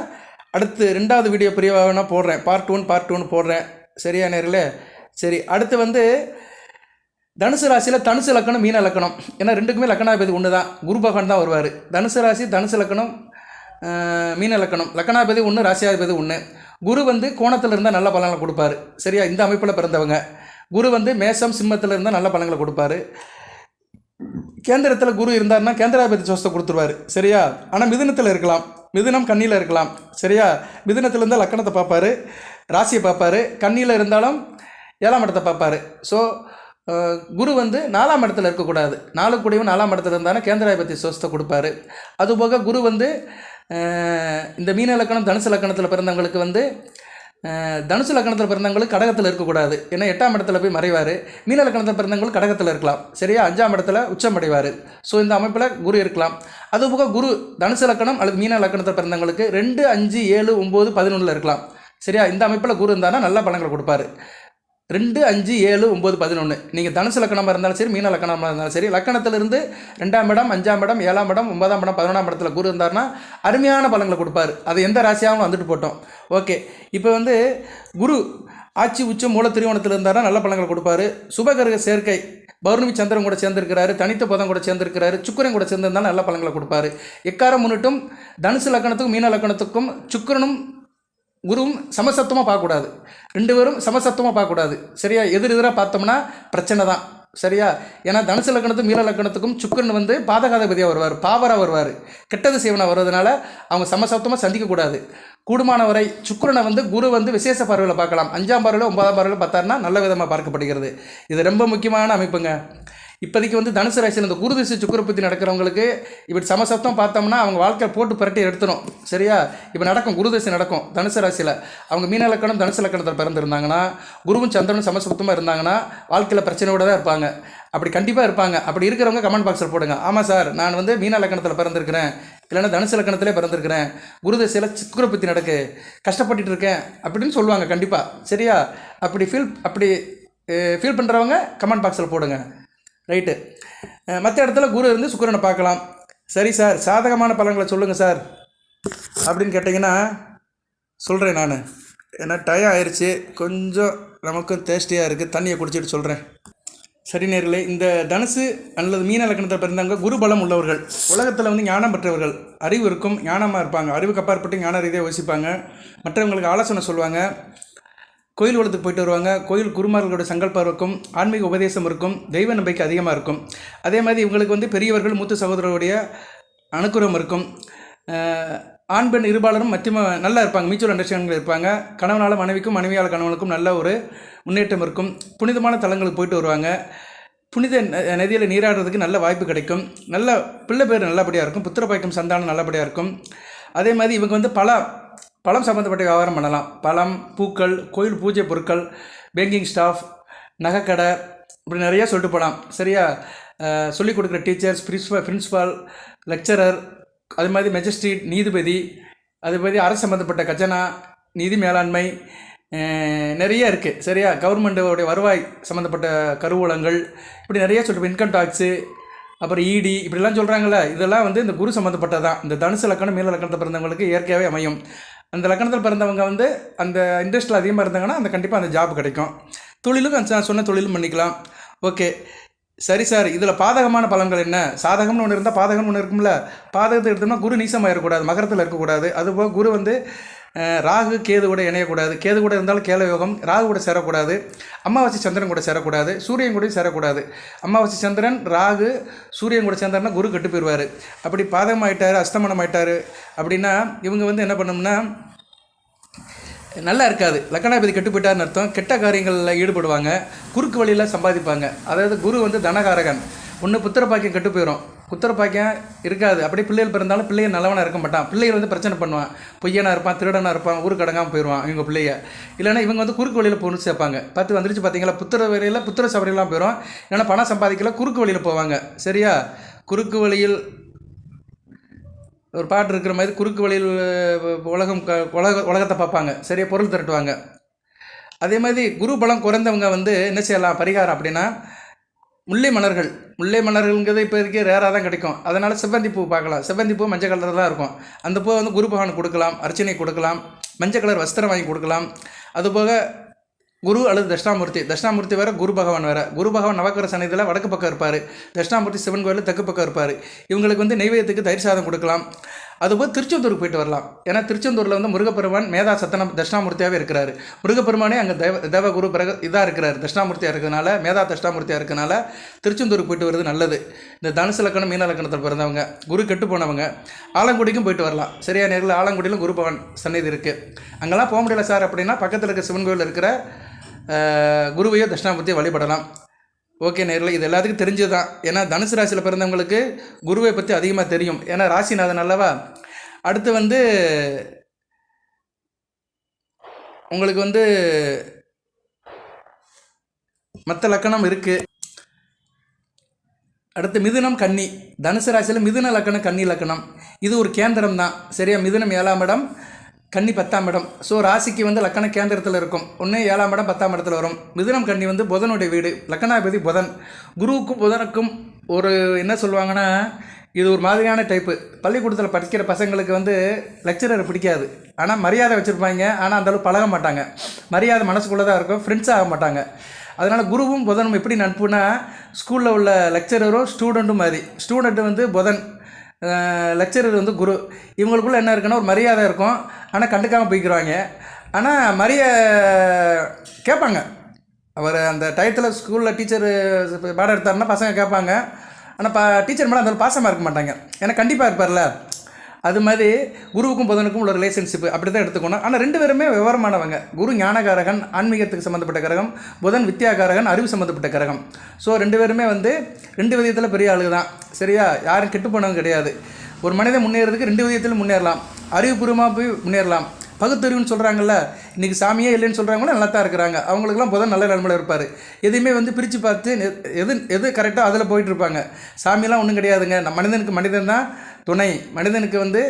அடுத்து 2வது வீடியோ பிரிவாக போடுறேன், பார்ட் 1 போடுறேன். சரியா நேரில்? சரி, அடுத்து வந்து தனுசு ராசியில் தனுசு லக்கணம் மீன லக்கணம், ஏன்னா ரெண்டுக்குமே லக்கணாபதி ஒன்று தான், குரு பகவான் தான் வருவார். தனுசு ராசி தனுசு லக்கணம், மீன லக்கணம், லக்கணாபதி ஒன்று, ராசியாதிபதி ஒன்று. குரு வந்து கோணத்தில் இருந்தால் நல்ல பலன்களை கொடுப்பாரு. சரியா? இந்த அமைப்பில் பிறந்தவங்க. குரு வந்து மேசம் சிம்மத்தில் இருந்தால் நல்ல பலன்களை கொடுப்பாரு. கேந்திரத்தில் குரு இருந்தார்னா கேந்திராபதி தோஷத்தை கொடுத்துருவார். சரியா? ஆனால் மிதுனத்தில் இருக்கலாம், மிதுனம் கண்ணியில் இருக்கலாம். சரியா? மிதுனத்தில் இருந்தால் லக்கணத்தை பார்ப்பார், ராசியை பார்ப்பார். கண்ணியில் இருந்தாலும் 7ஆம் இடத்தை பார்ப்பார். ஸோ குரு வந்து 4ஆம் இடத்துல இருக்கக்கூடாது. 4 கூடயும் 4ஆம் இடத்துல இருந்தாலும் கேந்திராபதி தோஷத்தை கொடுப்பாரு. அதுபோக குரு வந்து இந்த மீன லக்கணம் தனுசு லக்கணத்தில் பிறந்தவங்களுக்கு வந்து தனுசு லக்கணத்தில் பிறந்தவங்களுக்கு கடகத்தில் இருக்கக்கூடாது, ஏன்னா 8ஆம் இடத்துல போய் மறைவார். மீன லக்கணத்தில் பிறந்தவங்களுக்கு கடகத்தில் இருக்கலாம். சரியா? 5ஆம் இடத்துல உச்சம் அடைவார். ஸோ இந்த அமைப்பில் குரு இருக்கலாம். அதுபோக குரு தனுசு லக்கணம் அல்லது மீன லக்கணத்தில் பிறந்தவங்களுக்கு 2, 5, 7, 9, 11 இருக்கலாம். சரியா? இந்த அமைப்பில் குரு இருந்தாலும் நல்ல பலன்களை கொடுப்பாரு. 2, 5, 7, 9, 11. நீங்கள் தனுசு லக்கணமாக இருந்தாலும் சரி, மீன லக்கணமாக இருந்தாலும் சரி, லக்கணத்திலிருந்து 2ஆம் இடம், 5ஆம் இடம், 7ஆம் இடம், 9ஆம் இடம், 11ஆம் இடத்துல குரு இருந்தார்னா அருமையான பலன்களை கொடுப்பார். அது எந்த ராசியாகவும் வந்துட்டு போட்டோம். ஓகே, இப்போ வந்து குரு ஆட்சி உச்சம் மூல திரிவோணத்தில் இருந்தார்னா நல்ல பலன்களை கொடுப்பாரு. சுபகிரக சேர்க்கை பௌர்ணமி சந்திரன் கூட சேர்ந்திருக்கிறாரு, தனித்த புதன் கூட சேர்ந்திருக்கிறாரு, சுக்கிரன் கூட சேர்ந்திருந்தாலும் நல்ல பலன்களை கொடுப்பாரு. எக்காரம் முன்னிட்டும் தனுசு லக்கணத்துக்கும் மீன லக்கணத்துக்கும் சுக்கிரனும் குருவும் சமசத்துவமாக பார்க்கக்கூடாது. 2 பேரும் சமசத்துவமாக பார்க்கக்கூடாது. சரியா? எதிராக பார்த்தோம்னா பிரச்சனை தான். சரியா? ஏன்னா தனுசு லக்கணத்துக்கும் மீன லக்கணத்துக்கும் சுக்கிரன் வந்து பாதகாதிபதியாக வருவார், பாவராக வருவார், கெட்டது செய்வனாக வருவதனால அவங்க சமசத்துவமாக சந்திக்கக்கூடாது. கூடுமான வரை சுக்கிரனை வந்து குரு வந்து விசேஷ பார்வையில் பார்க்கலாம். 5ஆம் பார்வையில் 9ஆம் பார்வையில் பார்த்தாருன்னா நல்ல விதமாக பார்க்கப்படுகிறது. இது ரொம்ப முக்கியமான அமைப்புங்க. இப்போதைக்கு வந்து தனுசு ராசியில் இந்த குரு திசை சுக்கிர பற்றி நடக்கிறவங்களுக்கு இப்படி சமசப்தம் பார்த்தோம்னா அவங்க வாழ்க்கையை போட்டு புரட்டி எடுத்துடும். சரியா? இப்போ நடக்கும், குரு திசை நடக்கும் தனுசு ராசியில். அவங்க மீன லக்கணம் தனுசு லக்கணத்தில் பிறந்திருந்தாங்கன்னா, குருவும் சந்திரனும் சமசப்தமாக இருந்தாங்கன்னா வாழ்க்கையில் பிரச்சனையோடு தான் இருப்பாங்க. அப்படி கண்டிப்பாக இருப்பாங்க. அப்படி இருக்கிறவங்க கமெண்ட் பாக்ஸில் போடுங்க, ஆமாம் சார் நான் வந்து மீன லக்கணத்தில் பிறந்திருக்கிறேன், இல்லைன்னா தனுசு லக்கணத்திலே பிறந்திருக்கிறேன், குரு திசையில் சுக்கிர பற்றி நடக்கு, கஷ்டப்பட்டுட்டு இருக்கேன் அப்படின்னு சொல்லுவாங்க கண்டிப்பாக. சரியா? அப்படி ஃபீல் பண்ணுறவங்க கமெண்ட் பாக்ஸில் போடுங்க. ரைட்டு. மற்ற இடத்துல குரு இருந்து சுக்கிரனை பார்க்கலாம். சரி சார், சாதகமான பலன்களை சொல்லுங்கள் சார் அப்படின்னு கேட்டிங்கன்னா சொல்கிறேன் நான். ஏன்னா டயம் ஆயிடுச்சு, கொஞ்சம் நமக்கும் டேஸ்டியாக இருக்குது, தண்ணியை குடிச்சிட்டு சொல்கிறேன். சரி நேர்களே, இந்த தனுசு அல்லது மீன லக்கணத்தில் பிறந்தவங்க குரு பலம் உள்ளவர்கள், உலகத்தில் வந்து ஞானம் பெற்றவர்கள், அறிவு இருக்கும், ஞானமாக இருப்பாங்க, அறிவுக்கு அப்பாற்பட்டு ஞான ரீதியாக யோசிப்பாங்க, மற்றவங்களுக்கு ஆலோசனை சொல்லுவாங்க, கோயில் வளத்துக்கு போயிட்டு வருவாங்க, கோயில் குருமார்களோட சங்கல்பம் இருக்கும், ஆன்மீக உபதேசம் இருக்கும், தெய்வ நம்பிக்கை அதிகமாக இருக்கும். அதே மாதிரி இவங்களுக்கு வந்து பெரியவர்கள் மூத்த சகோதரருடைய அனுகூலம் இருக்கும். ஆண் பெண் இருபாலரும் மத்தியமாக நல்லா இருப்பாங்க, மியூச்சுவல் அண்டர்ஸ்டாண்டிங்கில் இருப்பாங்க. கணவனால் மனைவிக்கும், மனைவியால் கணவனுக்கும் நல்ல ஒரு முன்னேற்றம் இருக்கும். புனிதமான தலங்களுக்கு போயிட்டு வருவாங்க. புனித நதியில் நீராடுறதுக்கு நல்ல வாய்ப்பு கிடைக்கும். நல்ல பிள்ளை பேர் நல்லபடியாக இருக்கும். புத்திர பாக்கியம் சந்தானம் நல்லபடியாக இருக்கும். அதே மாதிரி இவங்க வந்து பழம் சம்மந்தப்பட்ட வியாபாரம் பண்ணலாம். பழம், பூக்கள், கோயில் பூஜை பொருட்கள், பேங்கிங் ஸ்டாஃப், நகைக்கடை, இப்படி நிறையா சொல்லிட்டு போகலாம். சரியா? சொல்லிக் கொடுக்குற டீச்சர்ஸ், பிரின்ஸ்பால், லெக்சரர், அது மாதிரி மெஜிஸ்ட்ரேட், நீதிபதி, அதே மாதிரி அரசு சம்மந்தப்பட்ட கஜனா, நிதி மேலாண்மை நிறைய இருக்குது. சரியா? கவர்மெண்ட்டோடைய வருவாய் சம்மந்தப்பட்ட கருவூலங்கள், இப்படி நிறையா சொல்லிட்டு, இன்கம் டாக்ஸு, அப்புறம் இடி, இப்படிலாம் சொல்கிறாங்களே, இதெல்லாம் வந்து இந்த குரு சம்மந்தப்பட்டதான். இந்த தனுசு லக்கணம் மீன லக்கணத்தில் பிறந்தவங்களுக்கு இயற்கையாகவே அமையும். அந்த லக்கணத்தில் பிறந்தவங்க வந்து அந்த இண்டஸ்ட்ரியில் அதிகமாக இருந்தாங்கன்னா அந்த கண்டிப்பாக அந்த ஜாப் கிடைக்கும். தொழிலும் சொன்ன தொழிலும் பண்ணிக்கலாம். ஓகே, சரி சார், இதில் பாதகமான பலன்கள் என்ன? சாதகம்னு ஒன்று இருந்தால் பாதகம்னு ஒன்று இருக்கும்ல. பாதகத்தை எடுத்தோம்னா குரு நீசமாக இருக்கக்கூடாது, மகரத்தில் இருக்கக்கூடாது. அதுபோல் குரு வந்து ராகு கேது கூட இணையக்கூடாது. கேது கூட இருந்தாலும் கேல யோகம். ராகு கூட சேரக்கூடாது. அமாவாசை சந்திரன் கூட சேரக்கூடாது. சூரியன் கூட சேரக்கூடாது. அமாவாசை சந்திரன், ராகு, சூரியன் கூட சேர்ந்தாருன்னா குரு கெட்டு போயிடுவார். அப்படி பாதகம் ஆகிட்டார், அஸ்தமனம் ஆகிட்டார் அப்படின்னா இவங்க வந்து என்ன பண்ணோம்னா நல்லா இருக்காது. லக்கணாதிபதி கெட்டு போயிட்டார்னு அர்த்தம். கெட்ட காரியங்களில் ஈடுபடுவாங்க, குறுக்கு வழியில் சம்பாதிப்பாங்க. அதாவது குரு வந்து தனகாரகன். ஒன்று புத்திர பாக்கியம் கெட்டு போயிடும், புத்திர பாக்கியம் இருக்காது. அப்படியே பிள்ளைகள் பிறந்தாலும் பிள்ளைகள் நல்லவனாக இருக்க மாட்டான். பிள்ளைகள் வந்து பிரச்சனை பண்ணுவான், பொய்யனாக இருப்பான், திருடனாக இருப்பான், ஊருக்கு அடங்காமல் போயிடுவான் இவங்க பிள்ளைய. இல்லைன்னா இவங்க வந்து குறுக்கு வழியில் பொண்ணு சேர்ப்பாங்க. பார்த்து வந்துருச்சு பார்த்தீங்களா, புத்திர வழியில் புத்திர சபரியெல்லாம் போயிடும். இல்லைன்னா பணம் சம்பாதிக்கல, குறுக்கு வழியில் போவாங்க. சரியா? குறுக்கு வழியில் ஒரு பாட்டு இருக்கிற மாதிரி குறுக்கு வழியில் உலகத்தை பார்ப்பாங்க. சரியா? பொருள் திரட்டுவாங்க. அதே மாதிரி குரு பலம் குறைந்தவங்க வந்து என்ன செய்யலாம் பரிகாரம் அப்படின்னா, முல்லை மலர்கள்ங்கிறது இப்போ இருக்க ரேராக தான் கிடைக்கும். அதனால் செவ்வந்தி பூ பார்க்கலாம். செவ்வந்தி பூ மஞ்சள் கலரில் தான் இருக்கும். அந்த பூவை வந்து குரு பகவான் கொடுக்கலாம், அர்ச்சனை கொடுக்கலாம், மஞ்சள் கலர் வஸ்திரம் வாங்கி கொடுக்கலாம். அதுபோக குரு அல்லது தட்சிணாமூர்த்தி வேறு, குரு பகவான் வேறு. குரு பகவான் நவக்கிரக சன்னதியில் வடக்கு பக்கம் இருப்பார், தட்சிணாமூர்த்தி சிவன் கோயிலில் தெற்கு பக்கம் இருப்பார். இவங்களுக்கு வந்து நெய்வேத்தியத்துக்கு தயிர் சாதம் கொடுக்கலாம். அதுபோல் திருச்செந்தூருக்கு போயிட்டு வரலாம். ஏன்னா திருச்செந்தூரில் வந்து முருகப்பெருமான் மேதா சத்தனம் தட்சிணாமூர்த்தியாகவே இருக்கிறாரு. முருகப்பெருமானே அங்கே தேவகுரு இதாக இருக்கிறார், தட்சிணாமூர்த்தியாக இருக்கிறதுனால, மேதா தட்சிணாமூர்த்தியாக இருக்கிறதுனால திருச்செந்தூருக்கு போயிட்டு வருது நல்லது. இந்த தனுசு லக்கணம் மீன லக்கணத்தில் பிறந்தவங்க, குரு கெட்டு போனவங்க ஆலங்குடிக்கும் போயிட்டு வரலாம். சரியா நேரில் ஆலங்குடியிலும் குரு பகவான் சன்னதி இருக்குது. அங்கெல்லாம் போக முடியல சார் அப்படின்னா பக்கத்தில் இருக்க சிவன் கோயில் இருக்கிற குருவையோ தட்சிணாமூர்த்தியை வழிபடலாம். ஓகே நேரில் இது எல்லாத்துக்கும் தெரிஞ்சது தான். ஏன்னா தனுசு ராசியில் பிறந்தவங்களுக்கு குருவை பற்றி அதிகமாக தெரியும். ஏன்னா ராசிநாதன் அல்லவா. அடுத்து வந்து உங்களுக்கு வந்து மற்ற லக்கணம் இருக்குது. அடுத்து மிதுனம் கன்னி. தனுசு ராசியில் மிதுன லக்கணம் கன்னி லக்கணம். இது ஒரு கேந்திரம் தான். சரியா, மிதுனம் 7ஆம் இடம், கன்னி 10ஆம் இடம். ஸோ ராசிக்கு வந்து லக்கண கேந்திரத்தில் இருக்கும். ஒன்று 7ஆம் இடம் 10ஆம் இடத்துல வரும். மிதுனம் கன்னி வந்து புதனுடைய வீடு, லக்கணாதிபதி புதன். குருவுக்கும் புதனுக்கும் ஒரு என்ன சொல்லுவாங்கன்னா, இது ஒரு மாதிரியான டைப்பு. பள்ளிக்கூடத்தில் படிக்கிற பசங்களுக்கு வந்து லெக்சரர் பிடிக்காது, ஆனால் மரியாதை வச்சுருப்பாங்க. ஆனால் அந்தளவு பழக மாட்டாங்க, மரியாதை மனசுக்குள்ளே தான் இருக்கும், ஃப்ரெண்ட்ஸ் ஆக மாட்டாங்க. அதனால் குருவும் புதனும் எப்படி நட்புனா, ஸ்கூலில் உள்ள லெக்சரரும் ஸ்டூடெண்ட்டும் மாதிரி. ஸ்டூடெண்ட்டு வந்து புதன், லெக்சரர் வந்து குரு. இவங்களுக்குள்ளே என்ன இருக்குன்னா ஒரு மரியாதை இருக்கும், ஆனால் கண்டுக்காமல் போய்க்கிறாங்க. ஆனால் கேட்பாங்க. அவர் அந்த டயத்தில் ஸ்கூலில் டீச்சர் பாடம் எடுத்தாருன்னா பசங்க கேட்பாங்க. ஆனால் டீச்சர் மேலே அந்த பாசமாக இருக்க மாட்டாங்க, ஏன்னா கண்டிப்பாக இருப்பார்ல. அது மாதிரி குருவுக்கும் புதனுக்கும் உள்ள ரிலேஷன்ஷிப்பு அப்படி தான் எடுத்துக்கணும். ஆனால் ரெண்டு பேருமே விவரமானவங்க. குரு ஞானகாரகன், ஆன்மீகத்துக்கு சம்மந்தப்பட்ட கிரகம். புதன் வித்யாகாரகன், அறிவு சம்மந்தப்பட்ட கிரகம். ஸோ ரெண்டு பேருமே வந்து ரெண்டு விதத்தில் பெரிய ஆளு தான். சரியா, யாரும் கெட்டு போனவங்க கிடையாது. ஒரு மனிதன் முன்னேறதுக்கு ரெண்டு விதத்தில் முன்னேறலாம். அறிவுபூர்வமாக போய் முன்னேறலாம். பகுத்தறிவுன்னு சொல்கிறாங்கல்ல, இன்றைக்கி சாமியே இல்லைன்னு சொல்கிறவங்களும் நல்லா தான் இருக்கிறாங்க. அவங்களுக்குலாம் புதன் நல்ல நிலமையில் இருப்பார். எதையுமே வந்து பிரித்து பார்த்து எது கரெக்டாக அதில் போயிட்டுருப்பாங்க. சாமியெல்லாம் ஒன்றும் கிடையாதுங்க. மனிதனுக்கு மனிதன் தான் துணை. மனிதனுக்கு வந்து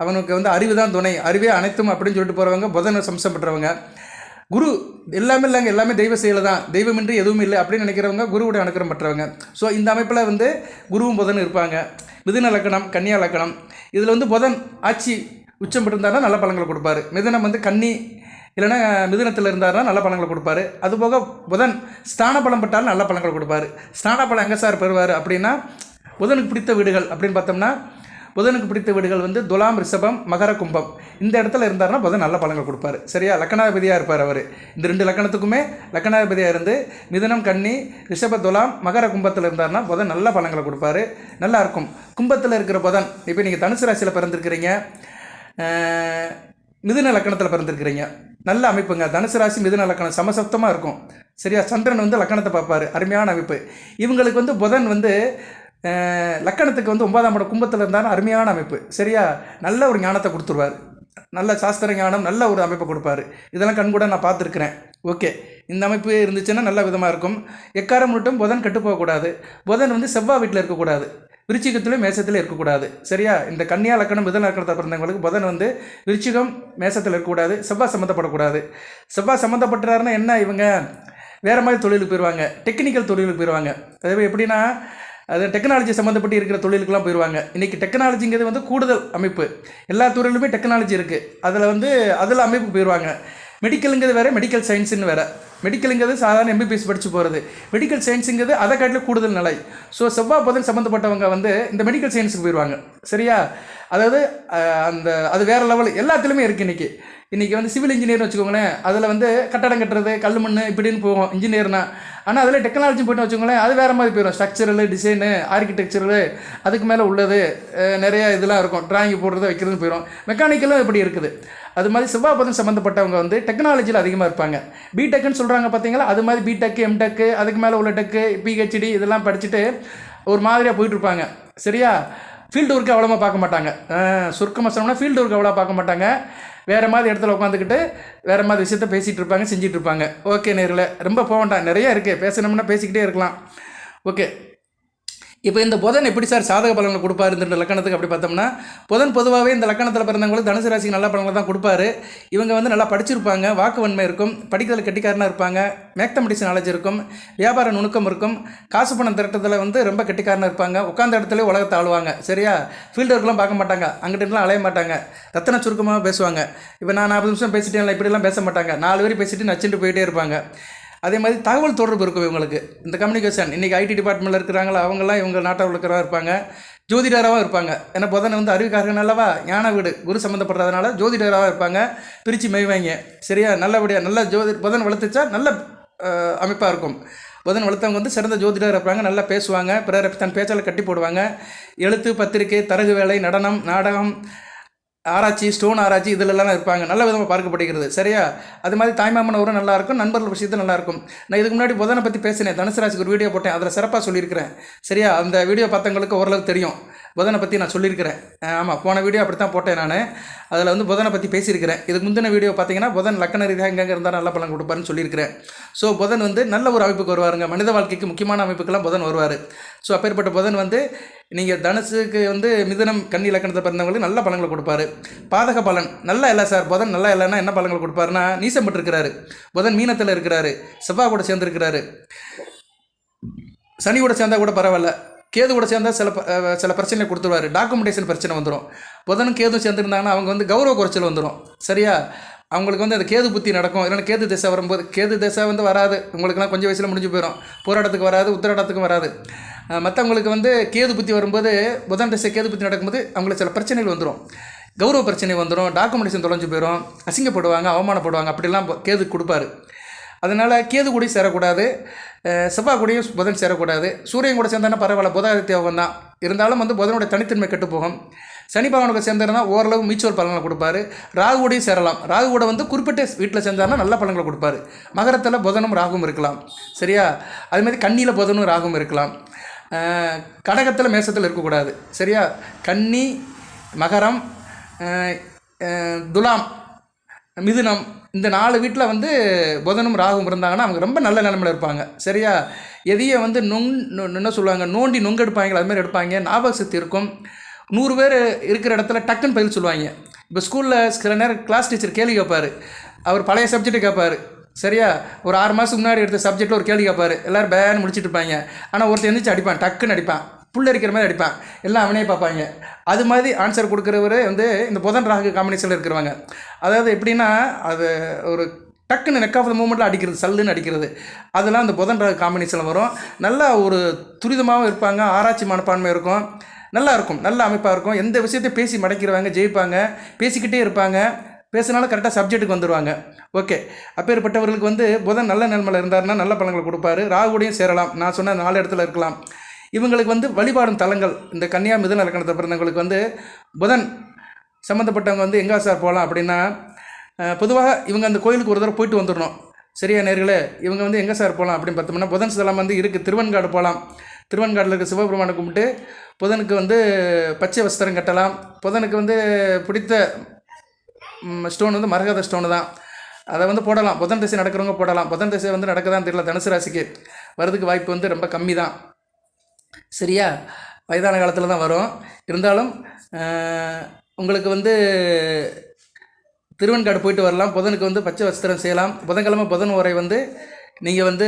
அவனுக்கு வந்து அறிவு தான் துணை, அறிவே அனைத்தும் அப்படின்னு சொல்லிட்டு போகிறவங்க புதனை சம்சம் பெற்றவங்க. குரு எல்லாமே இல்லைங்க, எல்லாமே தெய்வ செயலை தான், தெய்வமின்றி எதுவும் இல்லை அப்படின்னு நினைக்கிறவங்க குருவுடைய அனுக்கிரம் பெற்றவங்க. ஸோ இந்த அமைப்பில் வந்து குருவும் புதன் இருப்பாங்க. மிதுன லக்கணம், கன்னியா லக்கணம். இதில் வந்து புதன் ஆட்சி உச்சம் பெற்றிருந்தாருன்னா நல்ல பலன்களை கொடுப்பாரு. மிதுனம் வந்து கன்னி இல்லைன்னா மிதுனத்தில் இருந்தாருன்னா நல்ல பலன்களை கொடுப்பாரு. அதுபோக புதன் ஸ்தான பலம் பெற்றாலும் நல்ல பலன்களை கொடுப்பாரு. ஸ்தான பலம் எங்கே சார் பெறுவார் அப்படின்னா, புதனுக்கு பிடித்த வீடுகள் அப்படின்னு பார்த்தோம்னா, புதனுக்கு பிடித்த வீடுகள் வந்து துலாம், ரிஷபம், மகர, கும்பம். இந்த இடத்துல இருந்தாருன்னா புதன் நல்ல பலன்கள் கொடுப்பாரு. சரியா, லக்கணாதிபதியாக இருப்பார் அவர். இந்த ரெண்டு லக்கணத்துக்குமே லக்கணாதிபதியாக இருந்து மிதுனம், கன்னி, ரிஷப, துலாம், மகர, கும்பத்தில் இருந்தாருன்னா புதன் நல்ல பலன்களை கொடுப்பாரு. நல்லா இருக்கும். கும்பத்தில் இருக்கிற புதன், இப்போ நீங்கள் தனுசு ராசியில் பிறந்திருக்கிறீங்க, மிதுன லக்கணத்தில் பிறந்திருக்கிறீங்க, நல்ல அமைப்புங்க. தனுசு ராசி மிதுன லக்கணம் சமசப்தமாக இருக்கும். சரியா, சந்திரன் வந்து லக்கணத்தை பார்ப்பார், அருமையான அமைப்பு. இவங்களுக்கு வந்து புதன் வந்து லக்கணத்துக்கு வந்து 9ஆம் இடம் கும்பத்தில் இருந்தாலும் அருமையான அமைப்பு. சரியா, நல்ல ஒரு ஞானத்தை கொடுத்துருவார், நல்ல சாஸ்திர ஞானம், நல்ல ஒரு அமைப்பை கொடுப்பார். இதெல்லாம் கண்கூட நான் பார்த்துருக்குறேன். ஓகே, இந்த அமைப்பு இருந்துச்சுன்னா நல்ல விதமாக இருக்கும். எக்காரம் மட்டும் புதன் கெட்டு போகக்கூடாது. புதன் வந்து செவ்வாய் வீட்டில் இருக்கக்கூடாது, விருச்சிகத்திலும் மேசத்தில் இருக்கக்கூடாது. சரியா, இந்த கன்னியா லக்கணம் மிதுன லக்கணத்தை பிறந்தவங்களுக்கு புதன் வந்து விருச்சிகம் மேசத்தில் இருக்கக்கூடாது, செவ்வாய் சம்மந்தப்படக்கூடாது. செவ்வாய் சம்மந்தப்பட்டாருன்னா என்ன, இவங்க வேறு மாதிரி தொழிலுக்கு போயிடுவாங்க, டெக்னிக்கல் தொழிலுக்கு போயிடுவாங்க. அதே எப்படின்னா, அது டெக்னாலஜி சம்மந்தப்பட்டு இருக்கிற தொழிலுக்கெல்லாம் போயிடுவாங்க. இன்றைக்கி டெக்னாலஜிங்கிறது வந்து கூடுதல் அமைப்பு. எல்லா துறையிலுமே டெக்னாலஜி இருக்குது. அதில் அமைப்பு போயிடுவாங்க. மெடிக்கலுங்கிறது வேறு, மெடிக்கல் சயின்ஸுன்னு வேறு. மெடிக்கலுங்கிறது சாதாரண MBBS படித்து போகிறது, மெடிக்கல் சயின்ஸுங்கிறது அதை காட்டிலும் கூடுதல் நிலை. ஸோ செவ்வாய் புதன் சம்மந்தப்பட்டவங்க வந்து இந்த மெடிக்கல் சயின்ஸுக்கு போயிடுவாங்க. சரியா, அதாவது அது வேறு லெவல் எல்லாத்துலேயுமே இருக்குது. இன்றைக்கி வந்து சிவில் இன்ஜினியர்னு வச்சுக்கோங்களேன், அதில் வந்து கட்டடம் கட்டுறது, கல் மண் இப்படின்னு போகும் இன்ஜினியர்னா. ஆனால் அதில் டெக்னாலஜி போய்ட்டு வச்சுக்கோங்களேன், அது வேறு மாதிரி போயிடும். ஸ்ட்ரக்சரல் டிசைனு, ஆர்கிடெக்சரல், அதுக்கு மேலே உள்ளது நிறைய இதெல்லாம் இருக்கும். டிராயிங் போடுறது வைக்கிறது போயிடும். மெக்கானிக்கலும் இப்படி இருக்குது. அது மாதிரி செவ்வாய் புதன் சம்மந்தப்பட்டவங்க வந்து டெக்னாலஜியில் அதிகமாக இருப்பாங்க. பிடெக்குன்னு சொல்கிறாங்க பார்த்தீங்களா, அது மாதிரி பிடெக்கு, எம்டெக்கு, அதுக்கு மேலே உள்ள டெக்கு, PhD இதெல்லாம் படிச்சுட்டு ஒரு மாதிரியாக போயிட்டுருப்பாங்க. சரியா, ஃபீல்டு ஒர்க்கு அவ்வளோமா பார்க்க மாட்டாங்க. சுருக்கமாக சொன்னோம்னா ஃபீல்டு ஒர்க்கு அவ்வளோ பார்க்க மாட்டாங்க. வேறு மாதிரி இடத்துல உட்காந்துக்கிட்டு வேறு மாதிரி விஷயத்த பேசிகிட்டு இருப்பாங்க, செஞ்சுட்டு இருப்பாங்க. ஓகே நேரில் ரொம்ப போக வேண்டாம், நிறையா இருக்குது, பேசணும்னா பேசிக்கிட்டே இருக்கலாம். ஓகே, இப்போ இந்த புதன் எப்படி சார் சாதக பலன்களை கொடுப்பாரு இந்த லக்கணத்துக்கு அப்படி பார்த்தோம்னா, புதன் பொதுவாகவே இந்த லக்கணத்தில் பிறந்தவங்களுக்கு தனுசு ராசிக்கு நல்ல பலன்களை தான் கொடுப்பாரு. இவங்க வந்து நல்லா படிச்சிருப்பாங்க, வாக்கு வன்மை இருக்கும், படிக்கிறதுல கெட்டிக்காரனாக இருப்பாங்க, மேத்தமெட்டிக்ஸ் நாலேஜ் இருக்கும், வியாபார நுணுக்கம் இருக்கும், காசு பணம் திரட்டத்தில் வந்து ரொம்ப கெட்டிக்காரனாக இருப்பாங்க, உட்காந்த இடத்துல உலகத்தை ஆளுவாங்க. சரியா, ஃபீல்டு ஒர்க்லாம் பார்க்க மாட்டாங்க, அங்கிட்டலாம் அலைய மாட்டாங்க, ரத்தன சுருக்கமாக பேசுவாங்க. இப்போ நான் 40 நிமிஷம் பேசிட்டேன் இப்படிலாம் பேச மாட்டாங்க, 4 பேர் பேசிட்டு நச்சுட்டு போயிட்டே இருப்பாங்க. அதே மாதிரி தகவல் தொடர்பு இருக்கும் இவங்களுக்கு, இந்த கம்யூனிகேஷன். இன்றைக்கி ஐடி டிபார்ட்மெண்ட்டில் இருக்கிறாங்களா அவங்களாம் இவங்க நாட்டில் இருக்கிறவா இருப்பாங்க, ஜோதிடராகவும் இருப்பாங்க. ஏன்னா புதன் வந்து அறிவுக்காரர்கள் அல்லவா, ஞான வீடு குரு சம்மந்தப்படுறதுனால ஜோதிடராகவும் இருப்பாங்க, பிரித்து மெய்வாங்க. சரியா, நல்லபடியாக நல்ல புதன் வளர்த்துச்சா நல்ல அமைப்பாக இருக்கும். புதன் வளர்த்தவங்க வந்து சிறந்த ஜோதிடராக இருப்பாங்க, நல்லா பேசுவாங்க, பிறரை தன் பேச்சால் கட்டி போடுவாங்க. எழுத்து, பத்திரிகை, தரகு வேலை, நடனம், நாடகம், ஆராய்ச்சி, ஸ்டோன் ஆராய்ச்சி இதிலெல்லாம் இருப்பாங்க, நல்ல விதமாக பார்க்கப்படுகிறது. சரியா, அது மாதிரி தாய்மாமன் உரம் நல்லாயிருக்கும், நண்பர்கள் விஷயத்தில் நல்லாயிருக்கும். நான் இதுக்கு முன்னாடி புதனை பற்றி பேசினேன், தனுசு ராசிக்கு ஒரு வீடியோ போட்டேன், அதில் சிறப்பாக சொல்லியிருக்கிறேன். சரியா, அந்த வீடியோ பார்த்தவங்களுக்கு ஓரளவுக்கு தெரியும் புதனை பற்றி நான் சொல்லியிருக்கிறேன். ஆமாம், போன வீடியோ அப்படி தான் போட்டேன் நான், அதில் வந்து புதனை பற்றி பேசியிருக்கிறேன். இதுக்கு முந்தின வீடியோ பார்த்தீங்கன்னா புதன் லக்கண ரீதியாக எங்கெங்கே இருந்தால் நல்ல பலன் கொடுப்பாருன்னு சொல்லியிருக்கிறேன். ஸோ புதன் வந்து நல்ல ஒரு அமைப்புக்கு வருவாருங்க, மனித வாழ்க்கைக்கு முக்கியமான அமைப்புக்கெல்லாம் புதன் வருவார். ஸோ அப்பேற்பட்ட புதன் வந்து நீங்கள் தனுசுக்கு வந்து மிதுனம், கன்னி லக்கணத்தை பிறந்தவங்களுக்கு நல்ல பலன்களை கொடுப்பாரு. பாதக பலன் நல்லா இல்லை சார், புதன் நல்லா இல்லைன்னா என்ன பலன்கள் கொடுப்பாருன்னா, நீசம் பெற்றிருக்கிறாரு, புதன் மீனத்தில் இருக்கிறாரு, செவ்வாய் கூட சேர்ந்துருக்கிறாரு, சனி கூட சேர்ந்தா கூட பரவாயில்ல, கேது கூட சேர்ந்தால் சில பிரச்சனை கொடுத்துருவார், டாக்குமெண்டேஷன் பிரச்சனை வந்துடும். புதனும் கேதும் சேர்ந்துருந்தாங்கன்னா அவங்க வந்து கௌரவ குறைச்சல் வந்துடும். சரியா, அவங்களுக்கு வந்து அந்த கேது புத்தி நடக்கும். இல்லைன்னா கேது திசை வரும்போது, கேது திசை வந்து வராது உங்களுக்குலாம், கொஞ்சம் வயசில் முடிஞ்சு போயிடும், போராட்டத்துக்கு வராது, உத்திராட்டத்துக்கும் வராது. மற்றவங்களுக்கு வந்து கேது புத்தி வரும்போது, புதன் திசை கேது புத்தி நடக்கும்போது அவங்களுக்கு சில பிரச்சனைகள் வந்துடும், கௌரவ பிரச்சனை வந்துடும், டாக்குமெண்டேஷன் தொலைஞ்சு போயிடும், அசிங்கப்படுவாங்க, அவமானப்படுவாங்க, அப்படிலாம் கேது கொடுப்பாரு. அதனால் கேது கூடயும் சேரக்கூடாது, செவ்வாய் கூடயும் புதன் சேரக்கூடாது. சூரியன் கூட சேர்ந்தானா பரவாயில்ல, புதாதித்ய யோகம் தான், இருந்தாலும் வந்து புதனுடைய தனித்தன்மை கெட்டு போகும். சனி பகவானுக்கு சேர்ந்தாருன்னா ஓரளவு மியூச்சுவல் பலன்களை கொடுப்பாரு. ராகு கூடயும் சேரலாம், ராகு கூட வந்து குறிப்பிட்ட வீட்டில் சேர்ந்தாருன்னா நல்ல பலன்களை கொடுப்பாரு. மகரத்தில் புதனும் ராகும் இருக்கலாம். சரியா, அதுமாதிரி கன்னியில் புதனும் ராகும் இருக்கலாம். கடகத்தில் மேசத்தில் இருக்கக்கூடாது. சரியா, கன்னி, மகரம், துலாம், மிதுனம், இந்த 4 வீட்டில் வந்து புதனும் ராகும் இருந்தாங்கன்னா அவங்க ரொம்ப நல்ல நிலைமையில் இருப்பாங்க. சரியா, எதையும் வந்து என்ன சொல்லுவாங்க, நோண்டி நொங்கெடுப்பாங்க, அதுமாதிரி எடுப்பாங்க, ஞாபக சக்தி இருக்கும். 100 பேர் இருக்கிற இடத்துல டக்குன்னு பதில் சொல்லுவாங்க. இப்போ ஸ்கூலில் சில நேரம் கிளாஸ் டீச்சர் கேள்வி கேட்பார், அவர் பழைய சப்ஜெக்ட்டு கேட்பார். சரியா, ஒரு 6 மாதத்துக்கு முன்னாடி எடுத்த சப்ஜெக்டில் ஒரு கேள்வி கேட்பார், எல்லோரும் பேன்னு முடிச்சுட்டு இருப்பாங்க. ஆனால் ஒருத்தர் எந்திரிச்சு அடிப்பான், டக்குன்னு அடிப்பான், புல் அடிக்கிற மாதிரி அடிப்பான், எல்லாம் அவனே பார்ப்பாங்க. அது மாதிரி ஆன்சர் கொடுக்குறவர் வந்து இந்த புதன் ராகு காம்பினேஷனில் இருக்கிறவங்க. அதாவது எப்படின்னா, அது ஒரு டக்குன்னு நெக் ஆஃப் த மூமெண்ட்டில் அடிக்கிறது, சல்லுன்னு அடிக்கிறது, அதெல்லாம் அந்த புதன் ராகு காம்பினேஷனில் வரும். நல்லா ஒரு துரிதமாகவும் இருப்பாங்க, ஆராய்ச்சி மனப்பான்மை இருக்கும், நல்லா இருக்கும், நல்ல அமைப்பாக இருக்கும். எந்த விஷயத்தையும் பேசி மடக்கிடுவாங்க, ஜெயிப்பாங்க, பேசிக்கிட்டே இருப்பாங்க, பேசினாலும் கரெக்டாக சப்ஜெக்ட்டுக்கு வந்துடுவாங்க. ஓகே, அப்பேற்பட்டவர்களுக்கு வந்து புதன் நல்ல நிலைமையில் இருந்தாருன்னா நல்ல பலன்களை கொடுப்பாரு. ராகுடையும் சேரலாம், நான் சொன்ன 4 இடத்துல இருக்கலாம். இவங்களுக்கு வந்து வழிபாடும் தலங்கள், இந்த கன்னியா மிதுன லக்கணத்தை பிறந்தவங்களுக்கு வந்து புதன் சம்மந்தப்பட்டவங்க வந்து எங்கே சார் போகலாம் அப்படின்னா, பொதுவாக இவங்க அந்த கோயிலுக்கு ஒரு தடவை போயிட்டு வந்துடணும். சரியா நேர்களே, இவங்க வந்து எங்கே சார் போகலாம் அப்படின்னு பார்த்தோம்னா, புதன் ஸ்தலம் வந்து இருக்குது, திருவெண்காடு போகலாம். திருவெண்காட்டில் இருக்க சிவபெருமானை கும்பிட்டு புதனுக்கு வந்து பச்சை வஸ்திரம் கட்டலாம். புதனுக்கு வந்து பிடித்த ஸ்டோன் வந்து மரகத ஸ்டோனு தான், அதை வந்து போடலாம். புதன் திசை நடக்கிறவங்க போடலாம். புதன் திசை வந்து நடக்கதான் தெரியல, தனுசு ராசிக்கு வரதுக்கு வாய்ப்பு வந்து ரொம்ப கம்மி தான். சரியா, வயதான காலத்தில் தான் வரும். இருந்தாலும் உங்களுக்கு வந்து திருவெண்காடு போயிட்டு வரலாம். புதனுக்கு வந்து பச்சை வஸ்திரம் செய்யலாம். புதன்கிழமை புதன் உரை வந்து நீங்கள் வந்து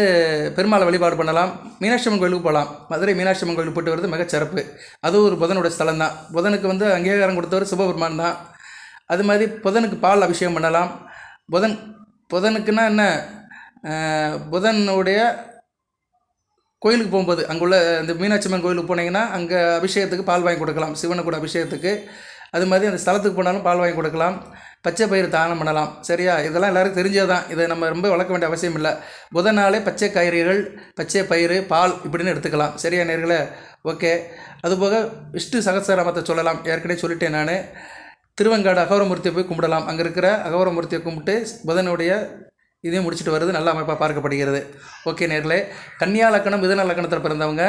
பெருமாளை வழிபாடு பண்ணலாம். மீனாட்சி அம்மன் கோயிலுக்கு போகலாம். மதுரை மீனாட்சி அம்மன் கோயிலுக்கு போய்ட்டு வரது மிகச்சிறப்பு. அதுவும் ஒரு புதனுடைய ஸ்தலம் தான். புதனுக்கு வந்து அங்கீகாரம் கொடுத்தவர் சிவபெருமான் தான். அது மாதிரி புதனுக்கு பால் அபிஷேகம் பண்ணலாம். புதனுக்குன்னா என்ன, புதனுடைய கோயிலுக்கு போகும்போது அங்குள்ள இந்த மீனாட்சி அம்மன் கோயிலுக்கு போனீங்கன்னா அங்கே அபிஷேகத்துக்கு பால் வாங்கி கொடுக்கலாம், சிவனை கூட அபிஷேகத்துக்கு. அது மாதிரி அந்த ஸ்தலத்துக்கு போனாலும் பால் வாங்கி கொடுக்கலாம். பச்சை பயிறு தானம் பண்ணலாம். சரியா, இதெல்லாம் எல்லோருக்கும் தெரிஞ்சது தான், இதை நம்ம ரொம்ப வளர்க்க வேண்டிய அவசியம் இல்லை. புதனாலே பச்சை காய்கறிகள், பச்சை பயிறு, பால் இப்படின்னு எடுத்துக்கலாம். சரியா நேர்களே, ஓகே. அதுபோக விஷ்ணு சகஸ்ரநாமத்தை சொல்லலாம், ஏற்கனவே சொல்லிட்டேன் நான். திருவெண்காடு அகோரமூர்த்தியை போய் கும்பிடலாம். அங்கே இருக்கிற அகோரமூர்த்தியை கும்பிட்டு புதனுடைய இதையும் முடிச்சுட்டு வருது நல்ல அமைப்பாக பார்க்கப்படுகிறது. ஓகே நேர்களே, கன்னியா லக்கணம் மிதுன லக்கணத்தில் பிறந்தவங்க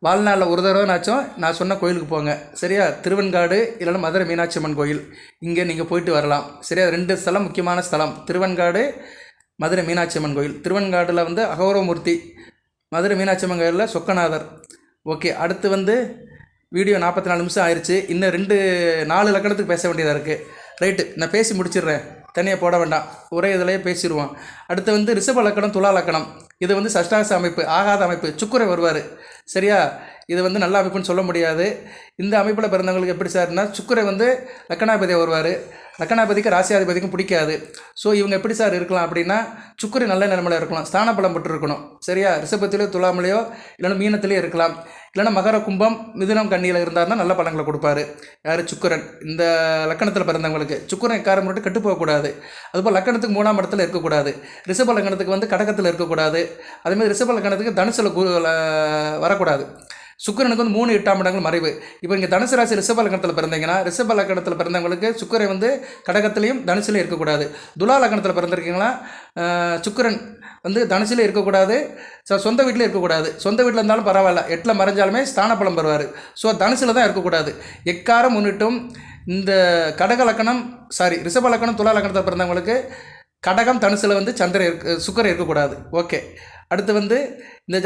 வாழ்நாளில் ஒரு தடவைனாச்சும் நான் சொன்ன கோயிலுக்கு போங்க. சரியா, திருவெண்காடு இல்லைன்னா மதுரை மீனாட்சி அம்மன் கோயில், இங்கே நீங்கள் போயிட்டு வரலாம். சரியா, 2 ஸ்தலம் முக்கியமான ஸ்தலம், திருவெண்காடு, மதுரை மீனாட்சி அம்மன் கோயில். திருவெண்காடில் வந்து அகோரமூர்த்தி, மதுரை மீனாட்சி அம்மன் கோயிலில் சொக்கநாதர். ஓகே, அடுத்து வந்து வீடியோ 44 நிமிஷம் ஆயிடுச்சு. இன்னும் 4 லக்கணத்துக்கு பேச வேண்டியதாக இருக்குது. ரைட்டு, நான் பேசி முடிச்சிடுறேன், தனியாக போட வேண்டாம், ஒரே இதிலேயே பேசிடுவோம். அடுத்து வந்து ரிஷப லக்கணம், துலா லக்கணம். இது வந்து சஷ்டாச அமைப்பு, ஆகாத அமைப்பு. சுக்கிரன் வருவார். சரியா? இது வந்து நல்ல அமைப்புன்னு சொல்ல முடியாது. இந்த அமைப்பில் பிறந்தவங்களுக்கு எப்படி சார்னா, சுக்கிரன் வந்து லக்கணாதிபதியாக வருவார். லக்கணாதிபதிக்கு ராசியாதிபதிக்கும் பிடிக்காது. ஸோ இவங்க எப்படி சார் இருக்கலாம் அப்படின்னா, சுக்கிரன் நல்ல நிலைமையில் இருக்கலாம், ஸ்தான பலம் பெற்று இருக்கணும். சரியா? ரிஷபத்திலேயோ துலாமிலையோ இல்லைன்னா மீனத்திலேயோ இருக்கலாம். இல்லைன்னா மகர கும்பம் மிதுனம் கண்ணியில் இருந்தார்னா நல்ல பலன்களை கொடுப்பாரு. யார்? சுக்கிரன். இந்த லக்கணத்தில் பிறந்தவங்களுக்கு சுக்கிரன் எக்காரம் மட்டும் கெட்டு போகக்கூடாது. அதுபோல் லக்கணத்துக்கு 3ஆம் இடத்துல இருக்கக்கூடாது. ரிஷப லக்கணத்துக்கு வந்து கடகத்தில் இருக்கக்கூடாது. அதேமாதிரி ரிஷப லக்கணத்துக்கு தனுசில் வரக்கூடாது. சுக்கிரனுக்கு வந்து 3, 8ஆம் இடங்கள் மறைவு. இப்போ இங்கே தனுசு ராசி ரிஷப லக்கணத்தில் பிறந்தீங்கன்னா, ரிஷப லக்கணத்தில் பிறந்தவங்களுக்கு சுக்கிரன் வந்து கடகத்திலையும் தனுசுலையும் இருக்கக்கூடாது. துலா லக்கணத்தில் பிறந்திருக்கீங்களா, சுக்கிரன் வந்து தனுசுலையும் இருக்கக்கூடாது, சொந்த வீட்டில் இருக்கக்கூடாது. சொந்த வீட்டில் இருந்தாலும் பரவாயில்ல, 8ல் மறைஞ்சாலுமே ஸ்தான பலம் பெறுவார். ஸோ தனுசில் தான் இருக்கக்கூடாது. எக்காரம் முன்னிட்டும் இந்த கடக லக்கணம் ரிஷப லக்கணம் துலா லக்கணத்தில் பிறந்தவங்களுக்கு கடகம் தனுசில் வந்து சுக்கிரன் இருக்கக்கூடாது. ஓகே, அடுத்து வந்து இந்த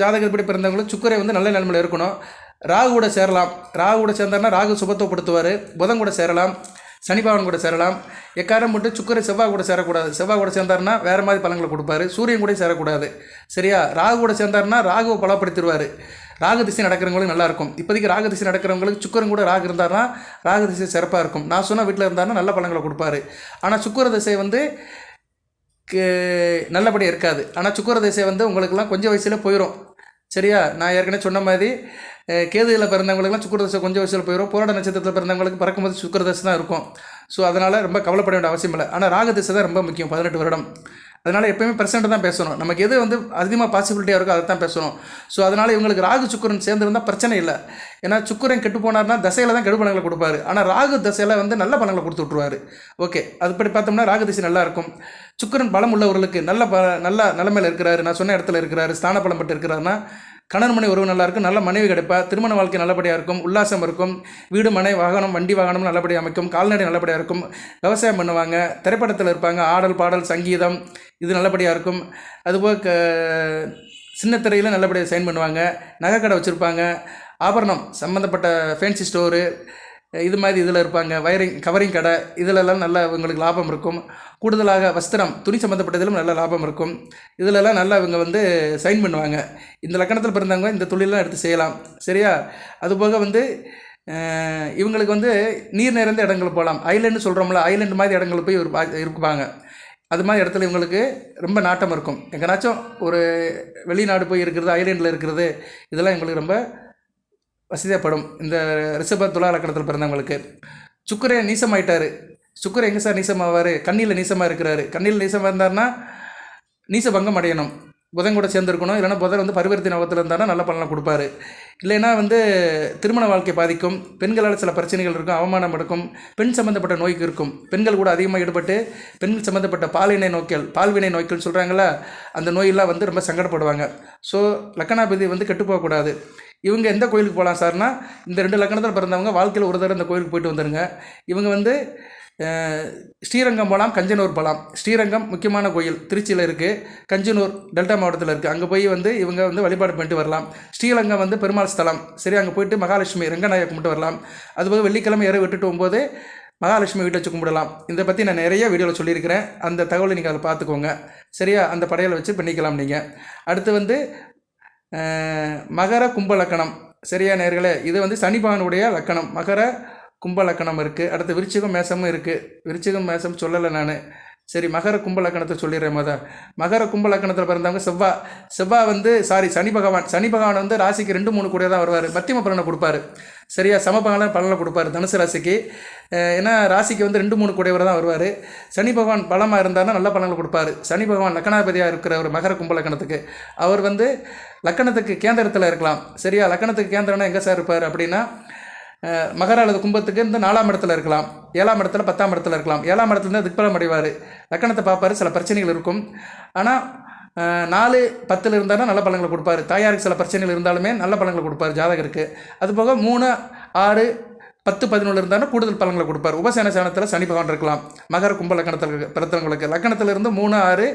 ஜாதகப்படி பிறந்தவங்களுக்கு சுக்கிரன் வந்து நல்ல நிலைமையில் இருக்கணும். ராகு கூட சேரலாம். ராகு கூட சேர்ந்தார்னா ராகு சுபத்துவப்படுத்துவார். புதன் கூட சேரலாம், சனி பகவான் கூட சேரலாம். எக்காரம் மட்டும் சுக்கிரன் செவ்வாய் கூட சேரக்கூடாது. செவ்வாய் கூட சேர்ந்தார்னா வேறு மாதிரி பலன்களை கொடுப்பாரு. சூரியன் கூட சேரக்கூடாது. சரியா? ராகு கூட சேர்ந்தார்னா ராகுவை பலப்படுத்திடுவார். ராகு திசை நடக்கிறவங்களுக்கு நல்லாயிருக்கும். இப்போதைக்கு ராகு திசை நடக்கிறவங்களுக்கு சுக்கிரன் கூட ராகு இருந்தார்னா ராகு திசை சிறப்பாக இருக்கும். நான் சொன்ன வீட்டில் இருந்தார்னா நல்ல பலன்களை கொடுப்பாரு. ஆனால் சுக்கிர திசை வந்து நல்லபடியாக இருக்காது. ஆனால் சுக்கிர திசை வந்து உங்களுக்கெல்லாம் கொஞ்சம் வயசில் போயிடும். சரியா? நான் ஏற்கனவே சொன்ன மாதிரி கேதுவில் பிறந்தவங்களுக்குலாம் சுக்கிர தசை கொஞ்சம் வயசில் போயிடும். போராட நட்சத்திரத்தில் பிறந்தவங்களுக்கு பறக்கும்போது சுக்கிர தசை தான் இருக்கும். ஸோ அதனால் ரொம்ப கவலைப்பட வேண்டிய அவசியம் இல்லை. ஆனால் ராகு திசை தான் ரொம்ப முக்கியம், 18 வருடம். அதனால் எப்போயுமே பெர்சென்ட் தான் பேசணும். நமக்கு எது வந்து அதிகமாக பாசிபிலிட்டியாக இருக்கோ அதை தான் பேசணும். ஸோ அதனால் இவங்களுக்கு ராகு சுக்கிரன் சேர்ந்துருந்தால் பிரச்சனை இல்லை. ஏன்னா சுக்கிரன் கெட்டு போனார்னா தசையில் தான் கெடு பலன்களை கொடுப்பாரு. ஆனால் ராகு தசையில் வந்து நல்ல பலன்களை கொடுத்து விட்ருவார். ஓகே, அதுபடி பார்த்தோம்னா ராகு திசை நல்லாயிருக்கும். சுக்கிரன் பலம் உள்ளவர்களுக்கு நல்ல நிலைமையில் இருக்கிறாரு, நான் சொன்ன இடத்துல இருக்கிறாரு, ஸ்தான பலம் பெற்று இருக்கிறாருன்னா கணவன் மனை உறவு நல்லாயிருக்கும், நல்ல மனைவி கிடைப்பா, திருமண வாழ்க்கை நல்லபடியாக இருக்கும், உல்லாசம் இருக்கும், வீடு மனை வாகனம் வண்டி வாகனம் நல்லபடியாக அமைக்கும், கால்நடை நல்லபடியாக இருக்கும், விவசாயம் பண்ணுவாங்க, திரைப்படத்தில் இருப்பாங்க, ஆடல் பாடல் சங்கீதம் இது நல்லபடியாக இருக்கும். அதுபோல் சின்ன திரையில் நல்லபடியாக சைன் பண்ணுவாங்க, நகை கடை வச்சுருப்பாங்க, ஆபரணம் சம்மந்தப்பட்ட ஃபேன்சி ஸ்டோரு இது மாதிரி இதில் இருப்பாங்க, கவரிங் கடை இதிலெல்லாம் நல்ல இவங்களுக்கு லாபம் இருக்கும். கூடுதலாக வஸ்திரம் துணி சம்மந்தப்பட்டதிலும் நல்ல லாபம் இருக்கும். இதிலெல்லாம் நல்லா இவங்க வந்து சைன் பண்ணுவாங்க. இந்த லக்கணத்தில் பிறந்தவங்க இந்த தொழிலெலாம் எடுத்து செய்யலாம். சரியா? அதுபோக வந்து இவங்களுக்கு வந்து நீர் நிறைந்த இடங்கள் போகலாம். ஐலேண்டு சொல்கிறோம்ல, ஐலேண்டு மாதிரி இடங்கள் போய் இருப்பாங்க. அது மாதிரி இடத்துல இவங்களுக்கு ரொம்ப நாட்டம் இருக்கும். எங்கேனாச்சும் ஒரு வெளிநாடு போய் இருக்கிறது, ஐலேண்டில் இருக்கிறது, இதெல்லாம் இவங்களுக்கு ரொம்ப வசதியாகப்படும். இந்த ரிஷப துலா லக்கணத்தில் பிறந்தவங்களுக்கு சுக்கிரன் நீசமாயிட்டார். சுக்கிரன் எங்கே சார் நீசமாவார்? கண்ணியில் நீசமாக இருக்கிறாரு. கண்ணியில் நீசமாக இருந்தார்னா நீசபங்கம் அடையணும். புதன் கூட சேர்ந்துருக்கணும். இல்லைனா புதன் வந்து பரிவர்த்தனை நோகத்தில் இருந்தாலும் நல்ல பலனை கொடுப்பாரு. இல்லைன்னா வந்து திருமண வாழ்க்கை பாதிக்கும், பெண்களால் சில பிரச்சனைகள் இருக்கும், அவமானம் எடுக்கும், பெண் சம்மந்தப்பட்ட நோய்க்கு இருக்கும். பெண்கள் கூட அதிகமாக ஈடுபட்டு பெண்கள் சம்மந்தப்பட்ட பால்வினை நோய்கள் சொல்கிறாங்களா, அந்த நோயெல்லாம் வந்து ரொம்ப சங்கடப்படுவாங்க. ஸோ லக்கணாபதி வந்து கெட்டு போகக்கூடாது. இவங்க எந்த கோயிலுக்கு போகலாம் சார்னா, இந்த 2 லக்கணத்தில் பிறந்தவங்க வாழ்க்கையில் ஒரு தடவை இந்த கோயிலுக்கு போயிட்டு வந்துடுங்க. இவங்க வந்து ஸ்ரீரங்கம் போகலாம், கஞ்சனூர் போகலாம். ஸ்ரீரங்கம் முக்கியமான கோயில் திருச்சியில் இருக்குது, கஞ்சனூர் டெல்டா மாவட்டத்தில் இருக்குது. அங்கே போய் வந்து இவங்க வந்து வழிபாடு பண்ணிட்டு வரலாம். ஸ்ரீரங்கம் வந்து பெருமாள் ஸ்தலம். சரி, அங்கே போயிட்டு மகாலட்சுமி ரங்கநாயகி கும்பிட்டு வரலாம். அதுபோக வெள்ளிக்கிழமை இரவு விட்டுட்டு போகும்போது மகாலட்சுமி வீட்டை வச்சு கும்பிடலாம். இதை பற்றி நான் நிறைய வீடியோவில் சொல்லியிருக்கிறேன். அந்த தகவலை நீங்கள் அதை பார்த்துக்கோங்க. சரியா? அந்த படையலை வச்சு பண்ணிக்கலாம் நீங்கள். அடுத்து வந்து மகர கும்ப லக்கணம். சரியா நேர்களே? இது வந்து சனி பகவானுடைய லக்கணம். மகர கும்ப லக்கணம் இருக்குது. அடுத்து விருச்சிகம் மேசமும் இருக்குது. விருச்சிகம் மேசம் சொல்லலை நான். சரி, மகர கும்ப லக்கணத்தை சொல்லிடுறேன். மகர கும்ப லக்கணத்தில் பிறந்தவங்க செவ்வாய் வந்து சனி பகவான் வந்து ராசிக்கு 2, 3 கூட தான் வருவார். மத்தியம பலனை கொடுப்பாரு. சரியா? சமபகன பலனை கொடுப்பாரு தனுசு ராசிக்கு. ஏன்னா ராசிக்கு வந்து 2, 3 கூடையவர் தான் வருவார். சனி பகவான் பலமாக இருந்தார்னா நல்ல பலன்களை கொடுப்பாரு. சனி பகவான் லக்கணாதிபதியாக இருக்கிற ஒரு மகர கும்ப லக்கணத்துக்கு அவர் வந்து லக்கணத்துக்கு கேந்திரத்தில் இருக்கலாம். சரியா? லக்கணத்துக்கு கேந்திரம்னா எங்கே சார் இருப்பார் அப்படின்னா, மகர அல்லது கும்பத்துக்கு இந்த 4ஆம் இடத்துல இருக்கலாம், 7ஆம் இடத்துல 10ஆம் இடத்துல இருக்கலாம். 7ஆம் இடத்துல இருந்து திக்பலம் அடைவார். லக்கணத்தை பார்ப்பார், சில பிரச்சனைகள் இருக்கும். ஆனால் 4, 10 இருந்தாலும் நல்ல பலன்களை கொடுப்பாரு. தாயாருக்கு சில பிரச்சனைகள் இருந்தாலுமே நல்ல பலன்களை கொடுப்பார் ஜாதகருக்கு. அதுபோக 3, 6, 10, 11 இருந்தாலும் கூடுதல் பலன்களை கொடுப்பார். உபசேன சேனத்தில் சனி பகவான் இருக்கலாம். மகர கும்ப லக்கணத்தில் பிறந்தவங்களுக்கு லக்கணத்திலிருந்து 3, 6,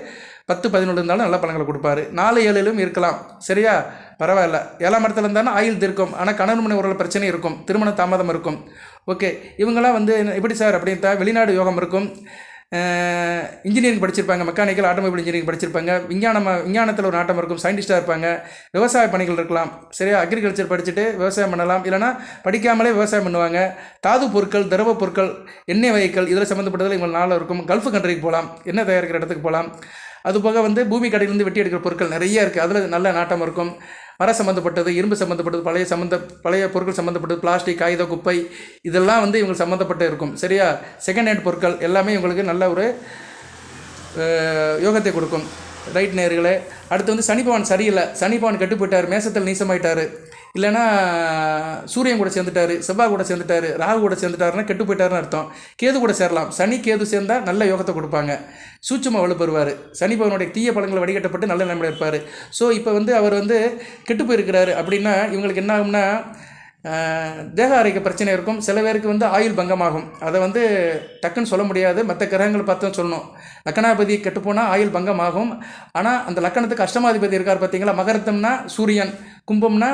10, 11 இருந்தாலும் நல்ல பலன்களை கொடுப்பாரு. 4, 7லும் இருக்கலாம். சரியா? பரவாயில்ல. 7ஆம் இடத்துல இருந்தாலும் ஆயுள் தீர்க்கும். ஆனால் கணவன் மனைவி உறவுல பிரச்சனை இருக்கும், திருமண தாமதம் இருக்கும். ஓகே, இவங்கெல்லாம் வந்து எப்படி சார் அப்படின்ட்டா வெளிநாடு யோகம் இருக்கும். இன்ஜினியரிங் படிச்சிருப்பாங்க, மெக்கானிக்கல் ஆட்டோமொபைல் இன்ஜினியரிங் படிச்சிருப்பாங்க, விஞ்ஞானத்தில் ஒரு நாட்டம் இருக்கும், சயின்டிஸ்ட்டாக இருப்பாங்க, விவசாய பணிகள் இருக்கலாம். சரியா, அக்ரிகல்ச்சர் படிச்சுட்டு விவசாயம் பண்ணலாம், இல்லைனா படிக்காமலே விவசாயம் பண்ணுவாங்க. தாது பொருட்கள், திரவ பொருட்கள், எண்ணெய் வகைகள் இதில் சம்மந்தப்பட்டதில் இவங்க நாளில் இருக்கும். கல்ஃப் கண்ட்ரிக்கு போகலாம், எண்ணெய் தயாரிக்கிற இடத்துக்கு போகலாம். அதுபோக வந்து பூமி கடையிலேருந்து வெட்டி எடுக்கிற பொருட்கள் நிறைய இருக்குது, அதில் நல்ல நாட்டம் இருக்கும். மர சம்மந்தப்பட்டது, இரும்பு சம்மந்தப்பட்டது, பழைய பொருட்கள் சம்மந்தப்பட்டது, பிளாஸ்டிக், காகித, குப்பை இதெல்லாம் வந்து இவங்களுக்கு சம்மந்தப்பட்டு இருக்கும். சரியா, செகண்ட் ஹேண்ட் பொருட்கள் எல்லாமே இவங்களுக்கு நல்ல ஒரு யோகத்தை கொடுக்கும். ரைட் நேயர்களே. அடுத்து வந்து சனி பகவான் சரியில்லை, சனி பகவான் கெட்டு போயிட்டார், மேசத்தில் நீசமாயிட்டார், இல்லைனா சூரியன் கூட சேர்ந்துட்டார், செவ்வாய் கூட சேர்ந்துட்டார், ராகு கூட சேர்ந்துட்டாருன்னா கெட்டு போயிட்டாருன்னு அர்த்தம். கேது கூட சேரலாம். சனி கேது சேர்ந்தால் நல்ல யோகத்தை கொடுப்பாங்க, சூட்சும வலுப்பெறுவார். சனி பகவானுடைய தீய பழங்களை வடிகட்டப்பட்டு நல்ல நிலைமையில் இருப்பார். ஸோ இப்போ வந்து அவர் வந்து கெட்டு போயிருக்கிறாரு அப்படின்னா இவங்களுக்கு என்ன ஆகும்னா தேக ஆரோக்கிய பிரச்சனை இருக்கும். சில பேருக்கு வந்து ஆயுள் பங்கமாகும். அதை வந்து டக்குன்னு சொல்ல முடியாது, மற்ற கிரகங்களை பார்த்து தான் சொல்லணும். லக்கணாதிபதி கெட்டுப்போனால் ஆயுள் பங்கமாகும். ஆனால் அந்த லக்கணத்துக்கு அஷ்டமாதிபதி இருக்கார் பார்த்தீங்களா, மகரத்தம்னா சூரியன், கும்பம்னா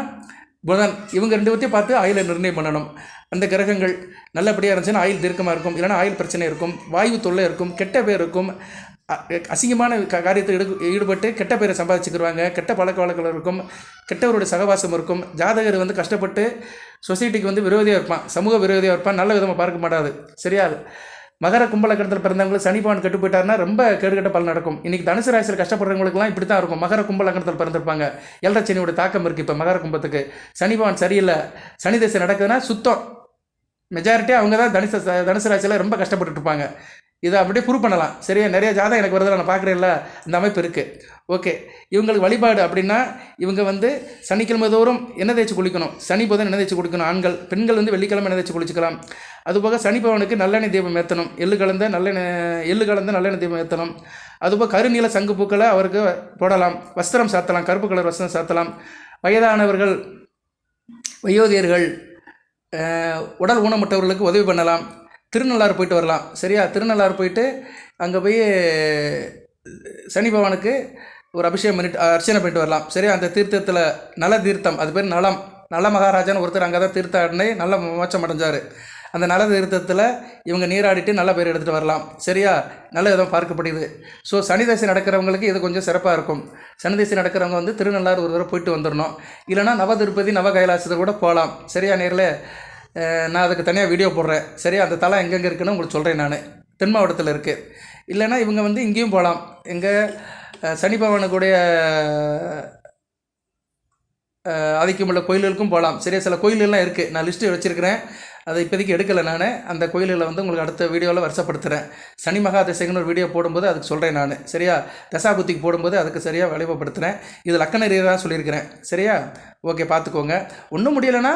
புதன், இவங்க 2 பேர்த்தையும் பார்த்து ஆயுளை நிர்ணயம் பண்ணணும். அந்த கிரகங்கள் நல்லபடியாக இருந்துச்சுன்னா ஆயுள் தீர்க்கமாக இருக்கும், இல்லைனா ஆயுள் பிரச்சனை இருக்கும், வாயு தொல்லை இருக்கும், கெட்ட பேர் இருக்கும், அசிங்கமான காரியத்தில் ஈடுபட்டு கெட்ட பேரை சம்பாதிச்சுக்கிடுவாங்க, கெட்ட பழக்க வழக்கங்கள் இருக்கும், கெட்டவருடைய சகவாசம் இருக்கும். ஜாதகர் வந்து கஷ்டப்பட்டு சொசைட்டிக்கு வந்து விரோதியாக இருப்பான், சமூக விரோதியாக இருப்பான், நல்ல விதமாக பார்க்க மாட்டாது. சரியா, மகர கும்பலக்கணத்தில் பிறந்தவங்களுக்கு சனி பகவான் கெட்டு போயிட்டாருன்னா ரொம்ப கேடுகட்ட பலன் நடக்கும். இன்றைக்கி தனுசு ராசியில் கஷ்டப்படுறவங்களுக்குலாம் இப்படி தான் இருக்கும். மகர கும்பலக்கணத்தில் பிறந்திருப்பாங்க, 7.5 சனியோட தாக்கம் இருக்குது. இப்போ மகர கும்பத்துக்கு சனி பகவான் சரியில்லை, சனி திசை நடக்குதுன்னா சுத்தம் மெஜாரிட்டியாக அவங்க தான் தனுசு ராசியில் ரொம்ப கஷ்டப்பட்டுட்டு இருப்பாங்க. இதை அப்படியே ப்ரூவ் பண்ணலாம். சரியா, நிறைய ஜாதகம் எனக்கு வருது, நான் பார்க்குறேன்ல, இந்த அமைப்பு இருக்குது. ஓகே, இவங்களுக்கு வழிபாடு அப்படின்னா இவங்க வந்து சனிக்கிழமை தோறும் எண்ணெய் தேய்ச்சி குளிக்கணும். சனி புதன் எண்ணெய் தேய்ச்சி குளிக்கணும். ஆண்கள், பெண்கள் வந்து வெள்ளிக்கிழமை எண்ணெய் தேய்ச்சி குளிச்சிக்கலாம். அதுபோக சனி பகவானுக்கு நல்லெண்ணெய் தீபம் ஏற்றணும், எள்ளு கலந்த நல்லெண்ணெய் தீபம் ஏற்றணும். அதுபோக கருநீல சங்கு பூக்களை அவருக்கு போடலாம், வஸ்திரம் சாத்தலாம், கருப்பு கலர் வஸ்திரம் சாத்தலாம். வயதானவர்கள், வயோதிகர்கள், உடல் ஊனமுற்றவர்களுக்கு உதவி பண்ணலாம். திருநள்ளாறு போயிட்டு வரலாம். சரியா, திருநள்ளாறு போயிட்டு அங்கே போய் சனி பகவானுக்கு ஒரு அபிஷேகம் பண்ணிட்டு அர்ச்சனை பண்ணிட்டு வரலாம். சரியா, அந்த தீர்த்தத்தில் நல தீர்த்தம், அது பேர் நல மகாராஜான்னு ஒருத்தர் அங்கே தான் தீர்த்த ஆடினே நல்ல மோட்சம் அடைஞ்சார். அந்த நல தீர்த்தத்தில் இவங்க நீராடிட்டு நல்ல பேர் எடுத்துகிட்டு வரலாம். சரியா, நல்ல விதம் பார்க்கப்படுது. ஸோ சனி தசை நடக்கிறவங்களுக்கு இது கொஞ்சம் சிறப்பாக இருக்கும். சனி தசை நடக்கிறவங்க வந்து திருநள்ளாறு ஒரு தடவை போயிட்டு வந்துடணும். இல்லைனா நவ திருப்பதி, நவ கைலாசத்தை கூட போகலாம். சரியா நேரில் நான் அதுக்கு தனியாக வீடியோ போடுறேன். சரியா, அந்த தலை எங்கெங்கே இருக்குன்னு உங்களுக்கு சொல்கிறேன். நான் தென் மாவட்டத்தில் இருக்குது. இல்லைனா இவங்க வந்து இங்கேயும் போகலாம், எங்கள் சனி பகவானுக்குடைய ஆதிக்கமுள்ள கோயில்களுக்கும் போகலாம். சரியா, சில கோயிலெல்லாம் இருக்குது, நான் லிஸ்ட்டு வச்சுருக்கிறேன், அதை இப்போதைக்கு எடுக்கலை. நான் அந்த கோயில்களை வந்து உங்களுக்கு அடுத்த வீடியோவில் வருஷப்படுத்துகிறேன். சனி மகா தசைக்குன்னு ஒரு வீடியோ போடும்போது அதுக்கு சொல்கிறேன் நான். சரியா, தசாபுத்திக்கு போடும்போது அதுக்கு சரியாக வழிபடுத்துகிறேன். இது லக்கண ரீதியாக தான் சொல்லியிருக்கிறேன். சரியா, ஓகே, பார்த்துக்கோங்க. ஒன்றும் முடியலைன்னா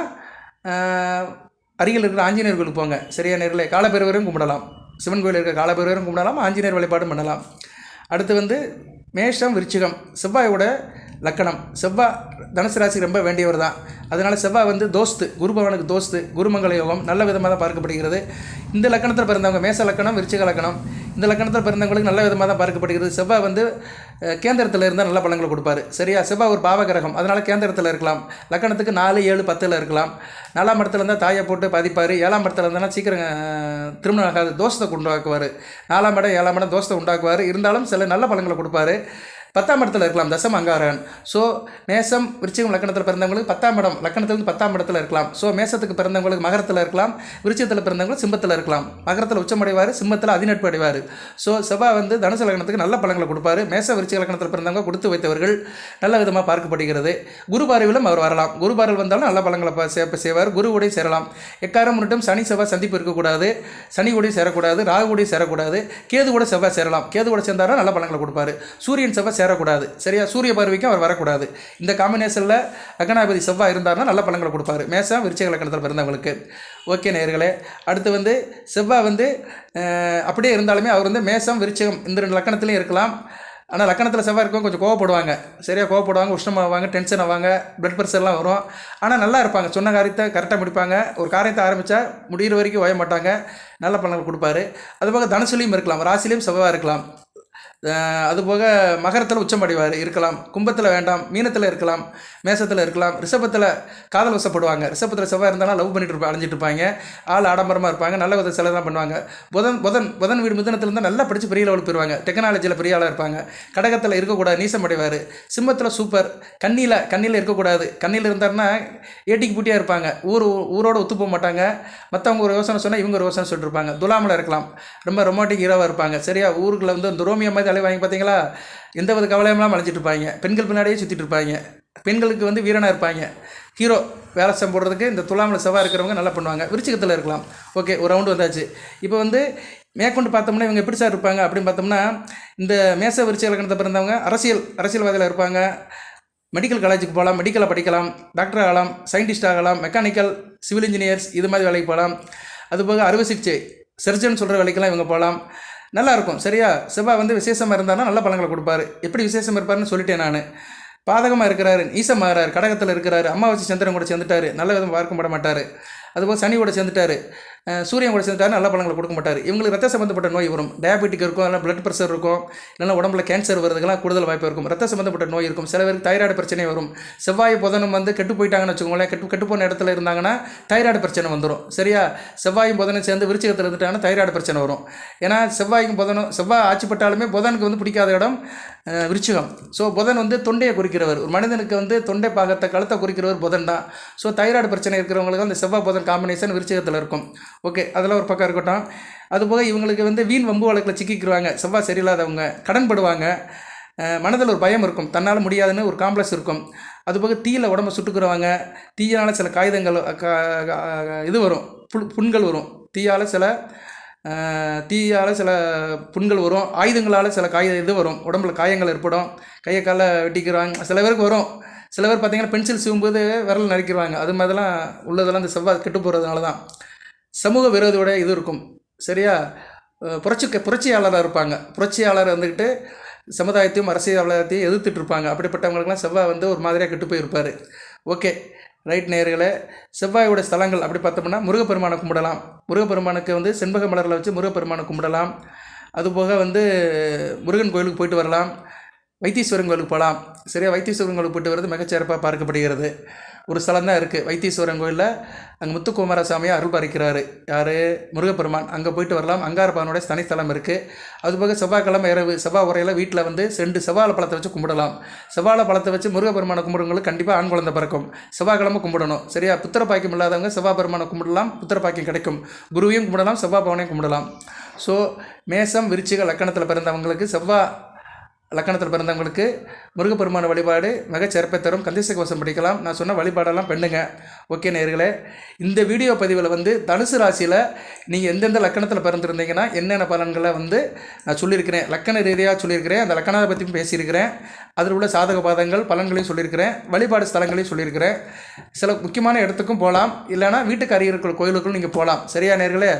அருகில் இருக்கிற ஆஞ்சநேயர் கோயிலுக்கு போங்க. சரியா நேரில் காலபைரவரையும் கும்பிடலாம், சிவன் கோயில் இருக்கிற காலபைரவரையும் கும்பிடலாம், ஆஞ்சநேயர் வழிபாடும் பண்ணலாம். அடுத்து வந்து மேஷம், விருச்சிகம், செவ்வாயோட லக்கணம். செவ்வாய் தனுசு ராசிக்கு ரொம்ப வேண்டியவர் தான். அதனால் செவ்வாய் வந்து தோஸ்து, குரு பகவானுக்கு தோஸ்து, குருமங்கள யோகம் நல்ல விதமாக தான் பார்க்கப்படுகிறது. இந்த லக்கணத்தில் பிறந்தவங்க மேச லக்கணம், விருச்சிக லக்கணம், இந்த லக்கணத்தில் பிறந்தவங்களுக்கு நல்ல விதமாக தான் பார்க்கப்படுகிறது. செவ்வாய் வந்து கேந்திரத்தில் இருந்தால் நல்ல பலன்களை கொடுப்பார். சரியா, செவ்வாய் ஒரு பாவகிரகம், அதனால் கேந்திரத்தில் இருக்கலாம். லக்கணத்துக்கு 4, 7, 10 இருக்கலாம். 4ஆம் இடத்துல இருந்தால் தாயை போட்டு பாதிப்பார். 7ஆம் இடத்துல இருந்தால் சீக்கிரம் திருமணம் ஆகாது, தோஷத்தை உண்டாக்குவார். 4ஆம் இடம் 7ஆம் இடம் தோஷத்தை உண்டாக்குவார். இருந்தாலும் சில நல்ல பலன்களை கொடுப்பார். 10ஆம் இடத்துல இருக்கலாம், தசம் அங்காரகன். ஸோ மேசம், விருச்சிகம் லக்கணத்தில் பிறந்தவங்களுக்கு 10ஆம் இடம், லக்கணத்துலேருந்து 10ஆம் இடத்துல இருக்கலாம். ஸோ மேசத்துக்கு பிறந்தவங்களுக்கு மகரத்தில் இருக்கலாம், விருச்சிகத்தில் பிறந்தவங்களுக்கு சிம்மத்தில் இருக்கலாம். மகரத்தில் உச்சமடைவார், சிம்மத்தில் அதிநட்பு அடைவார். ஸோ செவ்வாய் வந்து தனுசு லக்கணத்துக்கு நல்ல பலன்களை கொடுப்பார். மேச, விருச்சிக லக்கணத்தில் பிறந்தவங்க கொடுத்து வைத்தவர்கள் நல்ல விதமாக பார்க்கப்படுகிறது. குரு பார்வையிலும் அவர் வரலாம். குரு பார்வையில் வந்தாலும் நல்ல பலன்களை செய்வார். குரு கூட சேரலாம். எக்காரம் முன்னிட்டும் சனி செவ்வாய் சந்திப்பு இருக்கக்கூடாது, சனி கூட சேரக்கூடாது, ராகு கூட சேரக்கூடாது, கேது கூட செவ்வாய் சேரலாம். கேது கூட சேர்ந்தாலும் நல்ல பலன்களை கொடுப்பார். சூரியன் செவ்வாய் சேரக்கூடாது. சரியா, சூரிய பார்வைக்கும் அவர் வரக்கூடாது. இந்த காம்பினேஷனில் லக்னாதிபதி செவ்வாய் இருந்தார்னா நல்ல பலன்களை கொடுப்பாரு மேசம், விருச்சிக லக்கணத்தில் பிறந்தவங்களுக்கு. ஓகே நேயர்களே, அடுத்து வந்து செவ்வாய் வந்து அப்படியே இருந்தாலுமே அவர் வந்து மேசம், விருச்சிகம் இந்த 2 லக்கணத்துலேயும் இருக்கலாம். ஆனால் லக்கணத்தில் செவ்வாய் இருக்கும், கொஞ்சம் கோவப்படுவாங்க. சரியாக கோவப்படுவாங்க, உஷ்ணமாவாங்க, டென்ஷன் ஆவாங்க, பிளட் ப்ரெஷர்லாம் வரும். ஆனால் நல்லா இருப்பாங்க, சொன்ன காரியத்தை கரெக்டாக முடிப்பாங்க. ஒரு காரியத்தை ஆரம்பித்தா முடிகிற வரைக்கும் ஓய மாட்டாங்க, நல்ல பலன்கள் கொடுப்பாரு. அதுபோக தனுசுலையும் இருக்கலாம், ராசிலையும் செவ்வாய் இருக்கலாம். அதுபோக மகரத்தில் உச்சமடைவார் இருக்கலாம், கும்பத்தில் வேண்டாம், மீனத்தில் இருக்கலாம், மேசத்தில் இருக்கலாம், ரிஷபத்தில் காதல் வசப்படுவாங்க. ரிஷபத்தில் செவ்வாய் இருந்தாலும் லவ் பண்ணிட்டு அலைஞ்சிட்டு இருப்பாங்க, ஆள் ஆடம்பரமாக இருப்பாங்க, நல்ல வித செலவு பண்ணுவாங்க. புதன் வீடு மிதனத்தில் இருந்தால் நல்லா படித்து பெரிய லெவலுக்கு போயிடுவாங்க, டெக்னாலஜியில் பெரிய ஆளாக இருப்பாங்க. கடகத்தில் இருக்கக்கூடாது, நீசம் அடைவார். சிம்மத்தில் சூப்பர். கண்ணியில் இருக்கக்கூடாது, கண்ணியில் இருந்தாருன்னா ஏட்டிக்கு பூட்டியாக இருப்பாங்க, ஊரோட ஒத்து போக மாட்டாங்க, மற்றவங்க ஒரு யோசனை சொன்னால் இவங்க ஒரு யோசனை சொல்லிட்டு இருப்பாங்க. துலாமில் இருக்கலாம், ரொம்ப ரொமாட்டிக் ஹீரோவாக இருப்பாங்க. சரியா, ஊருக்குள்ள வந்து இந்த ரோமியோ மாதிரி அலைவாங்க பார்த்தீங்களா, எந்த வித கவலையெல்லாம் அழைச்சிட்டு இருப்பாங்க, பெண்கள் பின்னாடியே சுற்றிட்டு இருப்பாங்க, பெண்களுக்கு வந்து வீரனாக இருப்பாங்க, ஹீரோ வேலை சம் போடுறதுக்கு. இந்த துலாமில் செவ்வாய் இருக்கிறவங்க நல்லா பண்ணுவாங்க. விருச்சிகத்தில் இருக்கலாம். ஓகே, ஒரு ரவுண்டு வந்தாச்சு. இப்போ வந்து மேற்கொண்டு பார்த்தோம்னா இவங்க எப்படி சார் இருப்பாங்க அப்படின்னு பார்த்தோம்னா, இந்த மேச விருச்சிக லக்னத்தை பிறந்தவங்க அரசியல்வாதியில் இருப்பாங்க, மெடிக்கல் காலேஜுக்கு போகலாம், மெடிக்கலை படிக்கலாம், டாக்டர் ஆகலாம், சயின்டிஸ்ட் ஆகலாம், மெக்கானிக்கல், சிவில் இன்ஜினியர்ஸ் இது மாதிரி வேலைக்கு போகலாம். அதுபோக அறுவை சிகிச்சை சர்ஜன் சொல்கிற வேலைக்கெல்லாம் இவங்க போகலாம். நல்லாயிருக்கும். சரியா, செவ்வாய் வந்து விசேஷமாக இருந்தாலும் நல்ல பலன்களை கொடுப்பாரு. எப்படி விசேஷம் இருப்பாருன்னு சொல்லிட்டேன் நான். பாதகமாக இருக்கிறாரு, ஈசமாகறாரு, கடகத்தில் இருக்கிறாரு, அமாவாசை சந்திரன் கூட சேர்ந்துட்டாரு, நல்ல விதமாக பார்க்கப்பட மாட்டார். அதுபோல் சனியோட சேர்ந்துட்டாரு, சூரியன் கூட சேர்ந்துட்டாரு, நல்ல பலன்களை கொடுக்க மாட்டார். இவங்களுக்கு ரத்த சம்மந்தப்பட்ட நோய் வரும், டயபெட்டிக் இருக்கும், இல்லைனா பிளட் ப்ரெஷர் இருக்கும், இல்லைனா உடம்புல கேன்சர் வருதுக்கெல்லாம் கூடுதல் வாய்ப்பு இருக்கும். ரத்த சம்மந்தப்பட்ட நோய் இருக்கும். சில பேருக்கு தைராய்டு பிரச்சனை வரும். செவ்வாய் புதனும் வந்து கெட்டு போயிட்டாங்கன்னு வச்சுக்கோங்களேன், கெட்டு போன இடத்துல இருந்தாங்கன்னா தைராய்டு பிரச்சனை வந்துடும். சரியா, செவ்வாயும் புதனும் சேர்ந்து விருச்சிகத்தில் இருந்துட்டாங்கன்னா தைராய்டு பிரச்சனை வரும். ஏன்னா செவ்வாய் ஆட்சிப்பட்டாலுமே புதனுக்கு வந்து பிடிக்காத இடம் விருச்சிகம். ஸோ புதன் வந்து தொண்டையை குறிக்கிறவர், ஒரு மனிதனுக்கு வந்து தொண்டை பாகத்தை கழுத்தை குறிக்கிறவர் புதன் தான். ஸோ தைராய்டு பிரச்சனை இருக்கிறவங்களுக்கு அந்த செவ்வாய் புதன் காம்பினேஷன் விருச்சிகத்தில் இருக்கும். ஓகே, அதெல்லாம் ஒரு பக்கம் இருக்கட்டும். அதுபோக இவங்களுக்கு வந்து வீண் வம்பு வழக்கில் சிக்கிக்குருவாங்க. செவ்வாய் சரியில்லாதவங்க கடன்படுவாங்க, மனதில் ஒரு பயம் இருக்கும், தன்னால் முடியாதுன்னு ஒரு காம்ப்ளெக்ஸ் இருக்கும். அதுபோக தீயில் உடம்பை சுட்டுக்குருவாங்க, தீயால் சில காகிதங்கள் இது வரும், புண்கள் வரும், தீயால் சில புண்கள் வரும், ஆயுதங்களால் சில இது வரும், உடம்புல காயங்கள் ஏற்படும், கையை காலை வெட்டிக்கிறாங்க. சில பேருக்கு வரும். சில பேர் பார்த்திங்கன்னா பென்சில் சீவும்போது விரல் நறுக்கிடுவாங்க. அது மாதிரிலாம் உள்ளதெல்லாம் இந்த செவ்வாய் கெட்டு போகிறதுனால தான். சமூக விரோதியோட இது இருக்கும். சரியா, புரட்சியாளராக இருப்பாங்க. புரட்சியாளர் வந்துக்கிட்டு சமுதாயத்தையும் அரசியலையும் எதிர்த்துட்டு இருப்பாங்க. அப்படிப்பட்டவங்களுக்குலாம் செவ்வாய் வந்து ஒரு மாதிரியாக கெட்டு போயிருப்பார். ஓகே, ரைட் நேயர்களே. செவ்வாயோட ஸ்தலங்கள் அப்படி பார்த்தோம்னா முருகப்பெருமானை கும்பிடலாம். முருகப்பெருமானுக்கு வந்து செண்பக மலரில் வச்சு முருகப்பெருமானை கும்பிடலாம். அதுபோக வந்து முருகன் கோயிலுக்கு போயிட்டு வரலாம், வைத்தீஸ்வரன் கோயிலுக்கு போகலாம். சரியா, வைத்தீஸ்வரன் கோயிலுக்கு போய்ட்டு வர்றது மிகச்சிறப்பாக பார்க்கப்படுகிறது. ஒரு ஸ்தலம் தான் இருக்குது வைத்தீஸ்வரன் கோயிலில். அங்கே முத்துக்குமாரசாமியை அருள் பாலிக்கிறாரு யார், முருகப்பெருமான். அங்கே போயிட்டு வரலாம். அங்காரப்பனுடைய தனிஸ்தலம் இருக்குது. அதுபோக செவ்வாய்க்கிழமை இரவு செவ்வாய் உரையில் வீட்டில் வந்து 2 செவ்வாழை பழத்தை வச்சு கும்பிடலாம். செவ்வாழை பழத்தை வச்சு முருகப்பெருமானை கும்பிடுங்களுக்கு கண்டிப்பாக ஆண் குழந்தை பிறக்கும். செவ்வாய்க்கிழமை கும்பிடணும். சரியா, புத்திர பாக்கியம் இல்லாதவங்க செவ்வாய் பெருமானை கும்பிடலாம், புத்திர பாக்கியம் கிடைக்கும். குருவையும் கும்பிடலாம், செவ்வாய் பவனையும் கும்பிடலாம். ஸோ மேசம் விருச்சிக லக்கணத்தில் பிறந்தவங்களுக்கு, செவ்வாய் லக்கணத்தில் பிறந்தவங்களுக்கு முருகப்பெருமான வழிபாடு மிகச்சிறப்பை தரும். கந்தசஷ்டி கவசம் படிக்கலாம். நான் சொன்ன வழிபாடெல்லாம் பண்ணுங்க. ஓகே நேயர்களே, இந்த வீடியோ பதிவில் வந்து தனுசு ராசியில் நீங்கள் எந்தெந்த லக்கணத்தில் பிறந்திருந்தீங்கன்னா என்னென்ன பலன்களை வந்து நான் சொல்லியிருக்கிறேன், லக்கண ரீதியாக சொல்லியிருக்கிறேன், அந்த லக்கணத்தை பற்றியும் பேசியிருக்கிறேன், அதில் உள்ள சாதக பாதங்கள் பலன்களையும் சொல்லியிருக்கிறேன், வழிபாடு ஸ்தலங்களையும் சொல்லியிருக்கிறேன். சில முக்கியமான இடத்துக்கும் போகலாம், இல்லைனா வீட்டுக்கு அருகில் இருக்கிற கோயிலுக்கும் நீங்கள் போகலாம். சரியா நேயர்களே,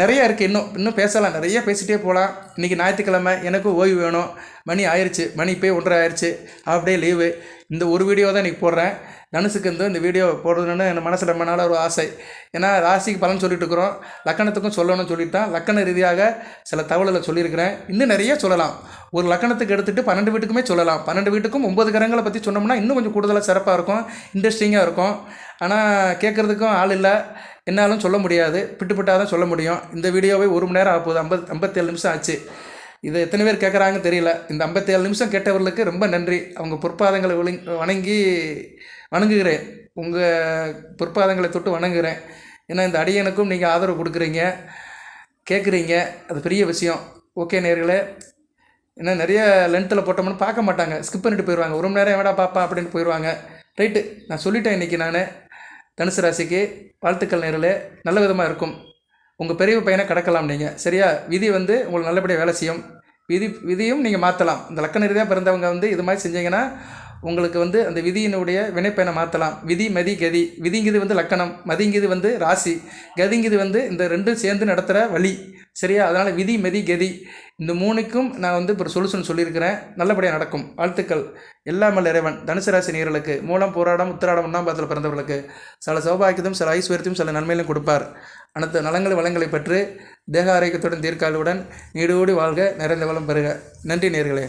நிறையா இருக்குது, இன்னும் பேசலாம், நிறைய பேசிகிட்டே போகலாம். இன்றைக்கி ஞாயிற்றுக்கிழமை, எனக்கும் ஓய்வு வேணும். மணி ஆயிடுச்சு, மணி இப்போ 1:30 ஆயிடுச்சு, அப்படியே லீவு. இந்த ஒரு வீடியோ தான் இன்றைக்கி போடுறேன். தனுசுக்கு இந்த வீடியோ போடுறதுன்னு என் மனசில் ரொம்ப நாளாக ஒரு ஆசை. ஏன்னா ராசிக்கு பலன் சொல்லிட்டு இருக்கிறோம், லக்கணத்துக்கும் சொல்லணும்னு சொல்லிட்டான். லக்கண ரீதியாக சில தகவல்களை சொல்லியிருக்கிறேன். இன்னும் நிறைய சொல்லலாம். ஒரு லக்கணத்துக்கு எடுத்துகிட்டு 12 வீட்டுக்குமே சொல்லலாம். 12 வீட்டுக்கும் 9 கிரகங்களை பற்றி சொன்னோம்னா இன்னும் கொஞ்சம் கூடுதலாக சிறப்பாக இருக்கும், இன்ட்ரெஸ்டிங்காக இருக்கும். ஆனால் கேட்குறதுக்கும் ஆள் இல்லை, என்னாலும் சொல்ல முடியாது, பிட்டுப்பிட்டாக தான் சொல்ல முடியும். இந்த வீடியோவை 1 மணி நேரம் ஆகுது, 57 நிமிஷம் ஆச்சு. இதை எத்தனை பேர் கேட்குறாங்கன்னு தெரியல. இந்த 57 நிமிஷம் கேட்டவர்களுக்கு ரொம்ப நன்றி. அவங்க பொற்பாதங்களை வணங்குகிறேன். உங்கள் பொற்பாதங்களை தொட்டு வணங்குகிறேன். ஏன்னா இந்த அடியனுக்கும் நீங்கள் ஆதரவு கொடுக்குறீங்க, கேட்குறீங்க, அது பெரிய விஷயம். ஓகே நேயர்களே, ஏன்னா நிறைய லென்த்தில் போட்டோம்னு பார்க்க மாட்டாங்க, ஸ்கிப் பண்ணிட்டு போயிடுவாங்க. 1 மணி நேரம் எவ்வளோ பாப்பா அப்படின்னு போயிடுவாங்க. ரைட்டு, நான் சொல்லிட்டேன். இன்றைக்கி நான் தனுசு ராசிக்கு வாழ்த்துக்கள் நேயர்களே. நல்ல விதமாக இருக்கும். உங்கள் பெரிய பையனை கடக்கலாம் நீங்கள். சரியா, விதி வந்து உங்களுக்கு நல்லபடியாக வேலை செய்யும். விதியும் நீங்கள் மாற்றலாம். இந்த லக்கண ரீதியாக பிறந்தவங்க வந்து இது மாதிரி செஞ்சீங்கன்னா உங்களுக்கு வந்து அந்த விதியினுடைய வினைப்பயனை மாற்றலாம். விதி மதி கதி, விதிங்கிறது வந்து லக்கணம், மதிங்கிறது வந்து ராசி, கதிங்கிறது வந்து இந்த ரெண்டும் சேர்ந்து நடத்துகிற வழி. சரியா? அதனால் விதி மதி கதி இந்த 3க்கும் நான் வந்து இப்போ சொல்யூஷன் சொல்லியிருக்கிறேன். நல்லபடியாக நடக்கும். வாழ்த்துக்கள். எல்லாம் வல்ல இறைவன் தனுசு ராசி நேயர்களுக்கு, மூலம் போராடம் உத்திராடம் 1ஆம் பாதத்தில் பிறந்தவர்களுக்கு சில சௌபாக்கியத்தையும் சில ஐஸ்வர்யத்தையும் சில நன்மையிலும் கொடுப்பார். அனைத்து நலங்கள் வளங்களை பெற்று தேக ஆரோக்கியத்துடன் தீர்க்காலுடன் நீடோடி வாழ்க, நிறைந்த வளம் பெறுக. நன்றி நேயர்களே.